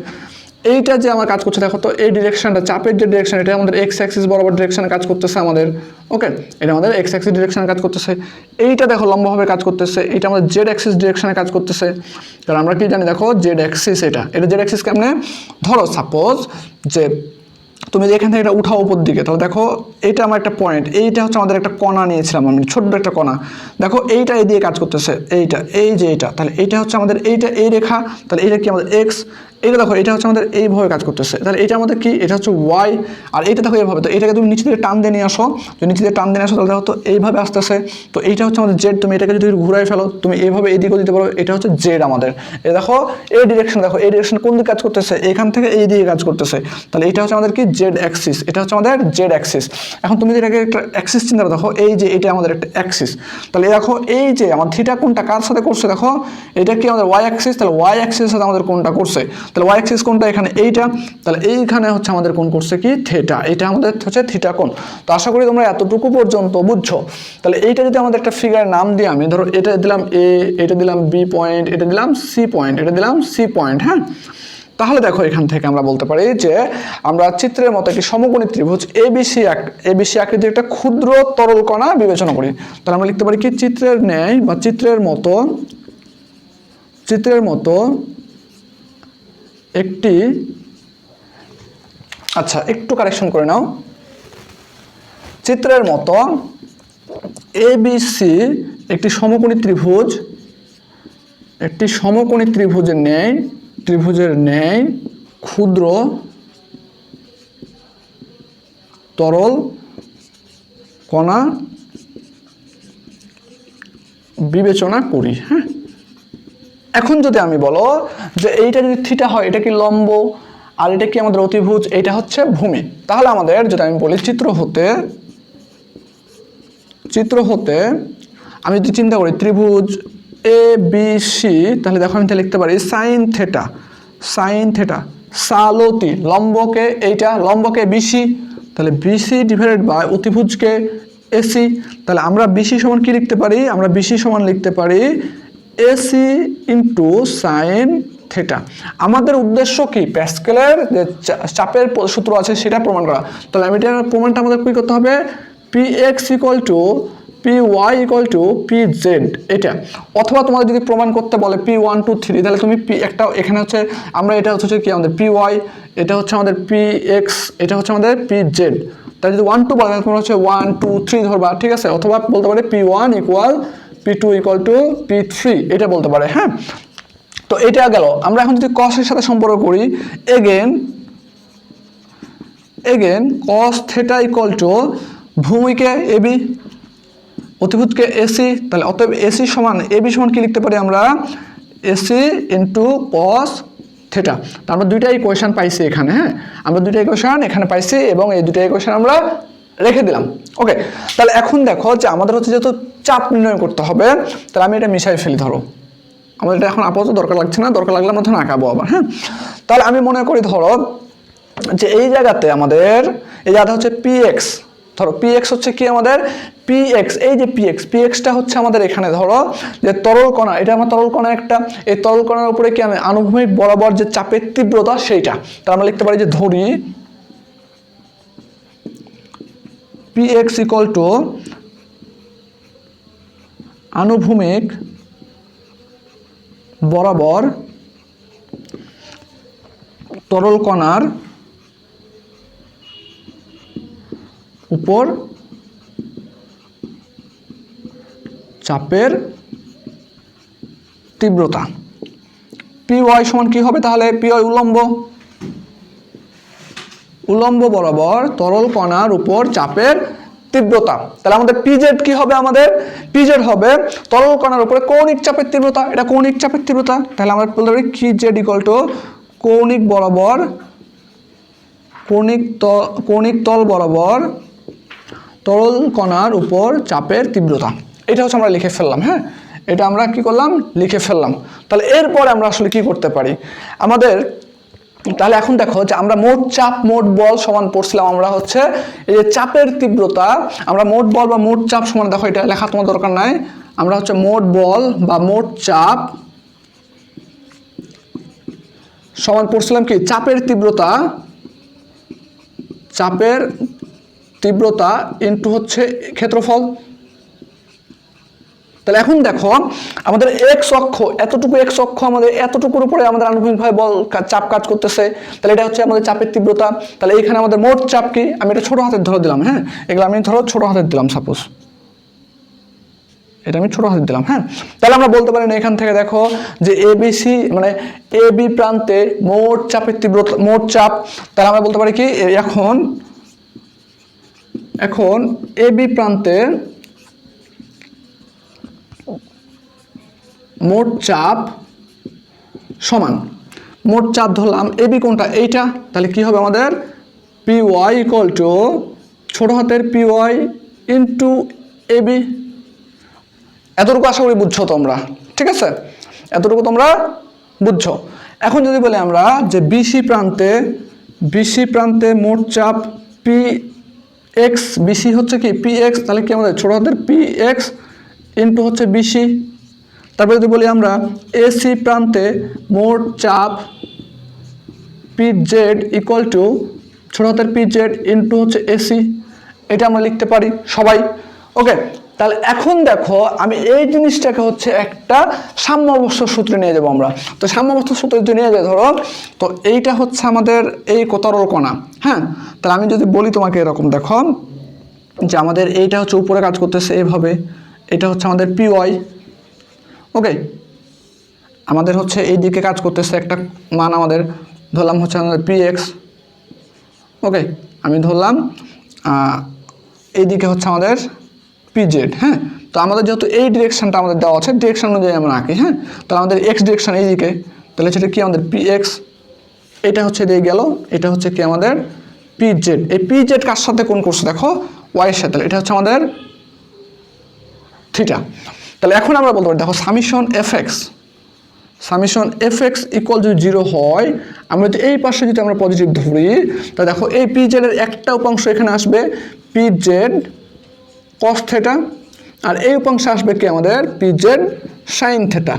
এইটা যে আমার কাজ করছে দেখো তো, এই ডিরেকশনটা, চাপের যে ডিরেকশন, এটা আমাদের এক্স অ্যাক্সিস বরাবর ডিরেকশনে কাজ করতেছে আমাদের। ওকে, এটা আমাদের এক্স অ্যাক্সিস ডিরেকশনে কাজ করতেছে। এইটা দেখো লম্বভাবে কাজ করতেছে, এটা আমাদের জেড অ্যাক্সিস ডিরেকশনে কাজ করতেছে। কারণ আমরা কি জানি, দেখো জেড অ্যাক্সিস, এটা জেড অ্যাক্সিস কেমনে, ধরো সাপোজ যে তুমি যে এখান থেকে এটা উঠাও উপর দিকে, তাহলে দেখো এইটা আমার একটা পয়েন্ট, এইটা হচ্ছে আমাদের একটা কণা নিয়েছিলাম আমি, ছোট্ট একটা কণা। দেখো এইটা এই দিয়ে কাজ করতেছে, এইটা, এই যে এইটা, তাহলে এইটা হচ্ছে আমাদের এইটা, এই রেখা, তাহলে এইটা কি আমাদের এক্স, এটা দেখো এটা হচ্ছে আমাদের এইভাবে কাজ করতেছে, তাহলে এটা আমাদের কি, এটা হচ্ছে ওয়াই, আর এইটা দেখো এইভাবে। তো এটাকে তুমি নিচে থেকে টান দিয়ে নিয়ে আসো, যদি নিচে থেকে টান দিয়ে আসো, তাহলে দেখো তো এইভাবে আসতেছে। তো এইটা হচ্ছে আমাদের জেড, তুমি এটাকে যদি ঘুরাই ফেলো, তুমি এইভাবে এইদিকেও দিতে পারো, এটা হচ্ছে জেড আমাদের। এই দেখো এই ডিরেকশন, দেখো এই ডিরেকশন কোন দিকে কাজ করতেছে, এখান থেকে এই দিকে কাজ করতেছে, তাহলে এটা হচ্ছে আমাদের কি জেড অ্যাক্সিস, এটা হচ্ছে আমাদের জেড অ্যাক্সিস। এখন তুমি যেটাকে একটা অ্যাক্সিস চিন্তা দেখো, এই যে এটা আমাদের একটা অ্যাক্সিস, তাহলে দেখো এই যে আমার থিটা কোনটা কার সাথে করছে, দেখো এটা কি আমাদের ওয়াই অ্যাক্সিস, তাহলে ওয়াই অ্যাক্সিসের সাথে আমাদের কোনটা করছে, তাহলে ওয়াই অ্যাক্সিস কোনটা এখানে এইটা, তাহলে এইখানে হচ্ছে আমাদের কোন করছে কি থিটা, এটা আমাদের হচ্ছে থিটা কোণ। তো আশা করি তোমরা এতটুকু পর্যন্ত বুঝছো। তাহলে এইটা যদি আমাদের একটা ফিগারের নাম দিই আমি, ধরো এটা দিলাম এ, এটা দিলাম বি পয়েন্ট, এটা দিলাম সি পয়েন্ট, এটা দিলাম সি পয়েন্ট, হ্যাঁ। তাহলে দেখো এখান থেকে আমরা বলতে পারি যে আমরা চিত্রের মতো একটি সমকোণী ত্রিভুজ এবিসি আকৃতির একটা ক্ষুদ্র তরল কণা বিবেচনা করি। তাহলে আমরা লিখতে পারি কি চিত্রের ন্যায় বা চিত্রের মতো একটি, আচ্ছা একটু কারেকশন করে নাও, চিত্রের মতো এবিসি একটি সমকোণী ত্রিভুজের ন্যায় ক্ষুদ্র তরল কণা বিবেচনা করি, হ্যাঁ। এখন যদি আমি বলো যে এইটা যদি থিটা হয়, এটা কি লম্ব আর এটা কি আমাদের অতিভুজ, এটা হচ্ছে ভূমি, তাহলে আমাদের যদি আমি বলি চিত্র হতে আমি যদি চিন্তা করি ত্রিভুজ এ বি সি, তাহলে দেখো আমি তাহলে লিখতে পারি সাইন থেটা সালতি, লম্বকে বিসি, তাহলে বিসি ডিভাইডেড বাই অতিভুজকে এসি, তাহলে আমরা বিসি সমান কি লিখতে পারি, আমরা বিসি সমান লিখতে পারি এসি ইন্টু সাইন থেটা। আমাদের উদ্দেশ্য কি, প্যাসকেলের যে চাপের সূত্র আছে সেটা প্রমাণ করা। তাহলে আমি এটা প্রমাণটা আমাদের কি করতে হবে, P X equal to P Y equal to P Z, এটা। অথবা তোমাদের যদি প্রমাণ করতে বলে পি 1 2 3, তাহলে তুমি পি একটা এখানে হচ্ছে আমরা এটা হচ্ছে কি আমাদের পি ওয়াই, এটা হচ্ছে আমাদের পি এক্স, এটা হচ্ছে আমাদের পি জেড। তাহলে যদি 1 2 বলে তোমরা হচ্ছে 1 2 3 ধরবা, ঠিক আছে। অথবা বলতে পারে P 1 equal P 2 equal to P 3, এটা বলতে পারে, হ্যাঁ। তো এটা গেল। আমরা এখন যদি কসের সাথে সম্পর্ক করি, again cos theta equal to ভূমিকে এবি, অতিভুজকে এসি, তাহলে অতএব এসি সমান এবি সমান কি লিখতে পারি আমরা, এসি ইন্টু কস থেটা। তো আমরা দুইটা ইকুয়েশন পাইছি এখানে, হ্যাঁ, আমরা দুইটা ইকুয়েশন এখানে পাইছি এবং এই দুইটা ইকুয়েশন আমরা রেখে দিলাম। ওকে, তাহলে এখন দেখো যে আমাদের হচ্ছে যেহেতু চাপ নির্ণয় করতে হবে, তাহলে আমি এটা মিশাই ফেলি। ধরো আমাদের এটা এখন আপাতত দরকার লাগছে না, দরকার লাগলে আমরা তখন আঁকাবো আবার, হ্যাঁ। তাহলে আমি মনে করি ধরো যে এই জায়গাতে আমাদের এই জায়গাটা হচ্ছে পি এক্স, ধরো পি এক্স হচ্ছে কি আমাদের পি এক্স, এই যে পি এক্সটা হচ্ছে আমাদের এখানে ধরো যে তরল কণা, এটা আমার তরল কণা একটা, এই তরল কণার উপরে কি আমি আনুভূমিক বরাবর যে চাপের তীব্রতা সেইটা, তাহলে আমরা লিখতে পারি যে ধরি পি এক্স ইকুয়াল টু আনুভূমিক বরাবর তরল কণার উপর চাপের তীব্রতা। পি ওয়াই সমান কি হবে তাহলে, পি ওয়াই উলম্ব বরাবর তরল কণার উপর চাপের তীব্রতা। তাহলে আমাদের পিজেড কি হবে, আমাদের পিজেড হবে তরল কণার উপরে কৌণিক চাপের তীব্রতা, এটা কৌণিক চাপের তীব্রতা। তাহলে আমরা বলতে পারি কি জেড ইকুয়াল টু কৌণিক তল বরাবর তরল কণার উপর চাপের তীব্রতা। এটা হচ্ছে আমরা লিখে ফেললাম, হ্যাঁ, এটা আমরা কি করলাম, লিখে ফেললাম। তাহলে এরপরে আমরা আসলে কি করতে পারি আমাদের, তাহলে এখন দেখো যে আমরা মোট চাপ মোট বল সমান পড়ছিলাম, আমরা হচ্ছে এই যে চাপের তীব্রতা, আমরা মোট বল বা মোট চাপ সমান, দেখো এটা লেখা তোমার দরকার নাই, আমরা হচ্ছে মোট বল বা মোট চাপ সমান পড়ছিলাম কি চাপের তীব্রতা ইনটু হচ্ছে ক্ষেত্রফল। তাহলে এখন দেখো আমাদের এক্স অক্ষ, এতটুকু এক্স অক্ষ আমাদের এতটুকুর উপরে আমাদের আনুভূমিকভাবে বল চাপ কাজ করতেছে, তাহলে এটা হচ্ছে আমাদের চাপের তীব্রতা। তাহলে এখানে আমাদের মোট চাপ কি, আমি এটা ছোট হাতের ধরে দিলাম, হ্যাঁ, এগুলো আমি ধরো ছোট হাতের দিলাম, সাপোজ এটা আমি ছোট হাতের দিলাম, হ্যাঁ। তাহলে আমরা বলতে পারি না এখান থেকে দেখো যে এবিসি মানে এ বি প্রান্তে মোট চাপের তীব্রতা, মোট চাপ, তাহলে আমরা বলতে পারি কি এখন এ বি প্রান্তে মোট চাপ সমান, মোট চাপ ধরলাম এবি কোনটা এইটা, তাহলে কি হবে আমাদের পি ওয়াই ইকুয়াল টু ছোট হাতের P Y into A B. এতটুকু আশা করি বুঝছো তোমরা, ঠিক আছে? এতটুকু তোমরা বুঝছো। এখন যদি বলি আমরা যে বিসি প্রান্তে মোট চাপ পি এক্স, বিসি হচ্ছে কি পি এক্স, তাহলে কি আমাদের ছোট হাতের পি এক্স ইন্টু হচ্ছে বিসি। তারপরে যদি বলি আমরা এসি প্রান্তে মোট চাপ পি জেড ইকুয়াল টু ছোট হাতের পি জেড ইন্টু হচ্ছে এসি, এটা আমরা লিখতে পারি সবাই। ওকে, তাহলে এখন দেখো আমি এই জিনিসটাকে হচ্ছে একটা সাম্যাবস্থা সূত্রে নিয়ে যাবো আমরা। তো সাম্যাবস্থা সূত্রে যদি নিয়ে যাই ধরো, তো এইটা হচ্ছে আমাদের এই তরল কণা, হ্যাঁ? তাহলে আমি যদি বলি তোমাকে এরকম, দেখো যে আমাদের এইটা হচ্ছে উপরে কাজ করতেছে এইভাবে, এটা হচ্ছে আমাদের পি ওয়াই। ওকে, আমাদের হচ্ছে এই দিকে কাজ করতেছে একটা মান, আমাদের ধরলাম হচ্ছে আমাদের পি এক্স। ওকে, আমি ধরলাম এইদিকে হচ্ছে আমাদের পি জেড, হ্যাঁ? তো আমাদের যেহেতু এই ডিরেকশনটা আমাদের দেওয়া আছে, ডিরেকশন অনুযায়ী আমরা আঁকি, হ্যাঁ? তাহলে আমাদের এক্স ডিরেকশন এইদিকে, তাহলে সেটা কি আমাদের পি এক্স, এটা হচ্ছে দিয়ে গেল, এটা হচ্ছে কি আমাদের পি জেড। এই পি জেড কার সাথে কোণ করছে দেখো, ওয়াই এর সাথে, এটা হচ্ছে আমাদের থিটা। তাহলে এখন আমরা বলতে পারি দেখো সামিশন এফ এক্স ইকুয়াল যদি 0 হয়, আমরা যদি এই পাশে যদি আমরা পজিটিভ ধরি, তা দেখো এই পি জেড এর একটা উপাংশ এখানে আসবে পি জেড কস থেটা, আর এই উপাংশে আসবে কি আমাদের পি জেড সাইন থেটা।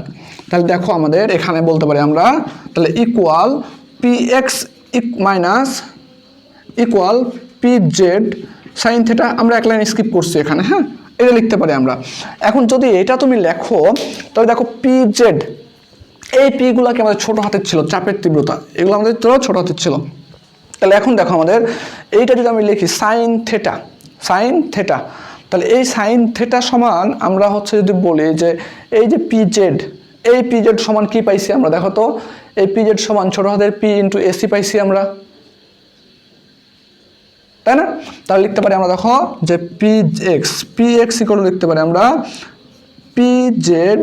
তাহলে দেখো আমাদের এখানে বলতে পারি আমরা তাহলে equal P x minus equal P Z sine theta. আমরা এক লাইন স্কিপ করছি এখানে, হ্যাঁ? এটা লিখতে পারি আমরা। এখন যদি এটা তুমি লেখো, তবে দেখো পি জেড, এই পিগুলোকে আমাদের ছোট হাতের ছিল, চাপের তীব্রতা এগুলো আমাদের ছোট হাতের ছিল। তাহলে এখন দেখো আমাদের এইটা যদি আমি লিখি সাইন থেটা, তাহলে এই সাইন থেটা সমান আমরা হচ্ছে যদি বলি যে এই যে পি জেড, এই পি জেড সমান কি পাইছি আমরা, দেখো তো এই পি জেড সমান ছোট হাতের পি ইন্টু এসি পাইছি আমরা, তাই না? তাহলে লিখতে পারি আমরা দেখো যে পি এক্স ইকুয়াল লিখতে পারি আমরা P Z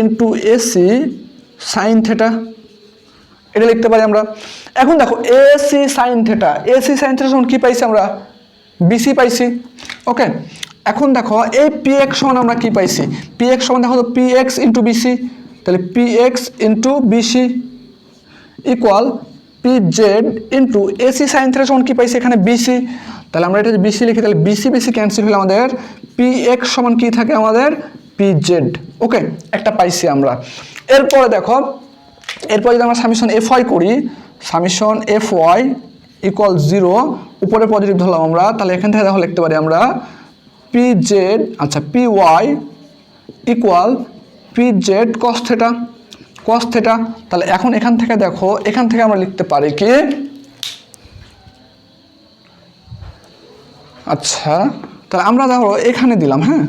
into A C sine theta, এটা লিখতে পারি আমরা। এখন দেখো এসি সাইন থেটা সমান কি পাইছি আমরা, বিসি পাইছি। ওকে, এখন দেখো এই পি এক্স সমান আমরা কি পাইছি, পি এক্স সমান দেখো পি এক্স ইন্টু বিসি, তাহলে P X into B C equal P Z into A C sine theta সমান কি পাইছি এখানে বিসি। তাহলে আমরা এটা বিসি লিখি, তাহলে বিসি ক্যান্সেল হলে আমাদের পি এক্স সমান কি থাকে আমাদের পি জেড। ওকে, একটা পাইছি আমরা। এরপরে দেখো, এরপর যদি আমরা সামিশন এফ ওয়াই করি, সামিশন এফ ওয়াই ইকুয়াল 0, উপরে পজিটিভ ধরলাম আমরা, তাহলে এখান থেকে দেখো লিখতে পারি আমরা পি জেড, আচ্ছা P Y equal P Z cos theta. তাহলে এখন এখান থেকে দেখো, এখান থেকে আমরা লিখতে পারি কি, আচ্ছা তাহলে আমরা দেখো এখানে দিলাম, হ্যাঁ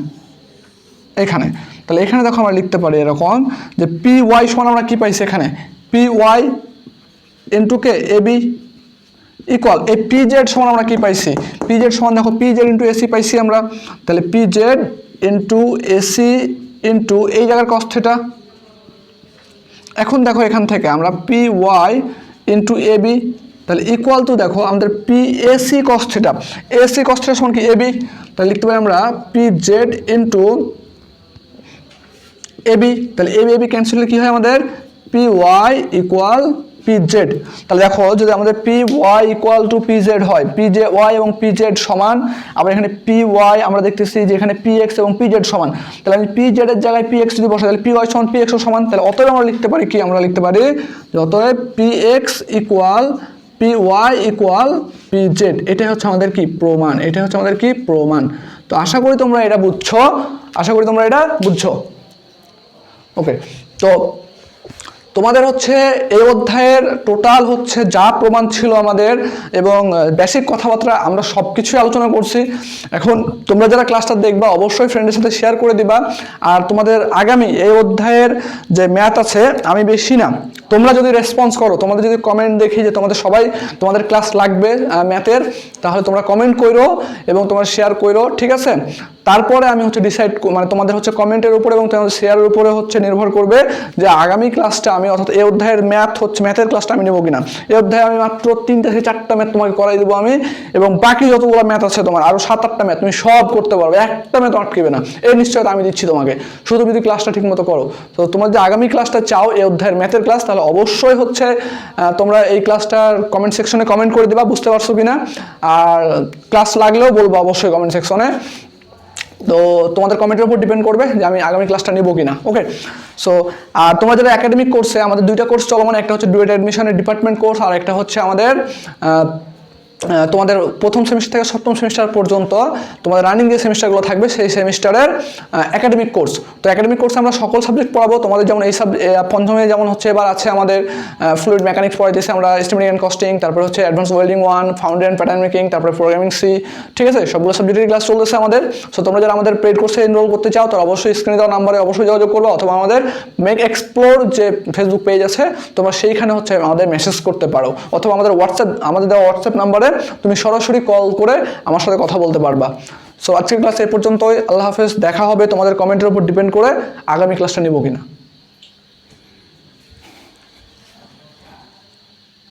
এখানে, তাহলে এখানে দেখো আমরা লিখতে পারি এরকম যে পি ওয়াই সমান আমরা কি পাইছি এখানে P Y into k A B equal এই পি জেড সমান আমরা কি পাইছি, পি জেড সমান দেখো পি জেড ইন্টু এসি পাইছি আমরা, তাহলে P Z into AC into এই জায়গার কস থেটা। এখন দেখো এখান থেকে আমরা P Y into A B, তাহলে ইকুয়াল টু দেখো আমাদের পি এসি কস থেটা সমান কি এ বি, তাহলে লিখতে পারি আমরা P Z into A B, তাহলে এ বি ক্যান্সেল হলে কি হয় আমাদের P Y equal P Z. তাহলে দেখো যদি আমাদের P Y equal to P Z হয়, পি জে ওয়াই এবং পি জেড সমান, আবার এখানে পি ওয়াই আমরা দেখতেছি যে এখানে পি এক্স এবং পি জেড সমান, তাহলে আমি পি জেড এর জায়গায় পি এক্স যদি বসাই, তাহলে পি ওয়াই সমান পি এক্স সমান, তাহলে অতএব আমরা লিখতে পারি কি, আমরা লিখতে পারি অতএব P X equal P Y equal P Z. এটাই হচ্ছে আমাদের কি প্রমাণ, এটাই হচ্ছে আমাদের কি প্রমাণ। তো আশা করি তোমরা এটা বুঝছো, ওকে। তো তোমাদের হচ্ছে এই অধ্যায়ের টোটাল হচ্ছে যা প্রমাণ ছিল আমাদের এবং বেসিক কথাবার্তা আমরা সব কিছুই আলোচনা করছি। এখন তোমরা যারা ক্লাসটা দেখবা অবশ্যই ফ্রেন্ডের সাথে শেয়ার করে দিবা। আর তোমাদের আগামী এই অধ্যায়ের যে ম্যাথ আছে, আমি বেশি না, তোমরা যদি রেসপন্স করো, তোমাদের যদি কমেন্ট দেখি যে তোমাদের ক্লাস লাগবে ম্যাথের, তাহলে তোমরা কমেন্ট করো এবং তোমরা শেয়ার করো, ঠিক আছে? তারপরে আমি হচ্ছে ডিসাইড, মানে তোমাদের হচ্ছে কমেন্টের উপরে এবং তোমাদের শেয়ারের উপরে হচ্ছে নির্ভর করবে যে আগামী ক্লাসটা আমি, অর্থাৎ এই অধ্যায়ের ম্যাথের ক্লাসটা আমি নেবো কিনা। এই অধ্যায়ে আমি মাত্র 3টা থেকে 4টা ম্যাথ তোমাকে করাই দেবো আমি, এবং বাকি যতগুলো ম্যাথ আছে তোমার আরো 7-8টা ম্যাথ তুমি সব করতে পারবে, একটা ম্যাথ আটকেবে না, এর নিশ্চয়তা আমি দিচ্ছি তোমাকে, শুধু যদি ক্লাসটা ঠিক মতো করো। তো তোমরা যে আগামী ক্লাসটা চাও এই অধ্যায়ের ম্যাথের ক্লাস, তাহলে অবশ্যই হচ্ছে তোমরা এই ক্লাসটার কমেন্ট সেকশনে কমেন্ট করে দিবা বুঝতে পারছো কিনা, আর ক্লাস লাগলেও বলবো অবশ্যই কমেন্ট সেকশনে। তো তোমাদের কমেন্টের উপর ডিপেন্ড করবে যে আমি আগামী ক্লাসটা নেবো কিনা। ওকে, সো আর তোমরা যারা একাডেমিক কোর্সে, আমাদের 2টা কোর্স চলমান, একটা হচ্ছে ডুয়েট অ্যাডমিশনের ডিপার্টমেন্ট কোর্স, আর একটা হচ্ছে আমাদের তোমাদের প্রথম সেমিস্টার থেকে সপ্তম সেমিস্টার পর্যন্ত তোমাদের রানিং যে সেমিস্টারগুলো থাকবে সেই সেমিস্টারের একাডেমিক কোর্স। তো একাডেমিক কোর্সে আমরা সকল সাবজেক্ট পড়াবো তোমাদের, যেমন এই পঞ্চমে যেমন হচ্ছে এবার আছে আমাদের ফ্লুইড মেকানিক্স পড়াইতেছে আমরা, এস্টিমেটিং অ্যান্ড কস্টিং, তারপরে হচ্ছে advance welding 1, foundation and pattern making, তারপরে প্রোগ্রামিং সি, ঠিক আছে, সবগুলো সাবজেক্টের ক্লাস চলতেছে আমাদের। সো তোমরা যারা আমাদের পেইড কোর্সে এনরোল করতে চাও তারা অবশ্যই স্ক্রিনে দেওয়া নাম্বারে অবশ্যই যোগাযোগ করবে, অথবা আমাদের মেক এক্সপ্লোর যে ফেসবুক পেজ আছে তোমরা সেইখানে হচ্ছে আমাদের মেসেজ করতে পারো, অথবা আমাদের আমাদের দেওয়া হোয়াটসঅ্যাপ নাম্বারে তুমি সরাসরি কল করে আমার সাথে কথা বলতে পারবা। সো আজকের ক্লাস এই পর্যন্তই, আল্লাহ হাফেজ, দেখা হবে তোমাদের কমেন্টের উপর ডিপেন্ড করে আগামী ক্লাসটা নিব কিনা।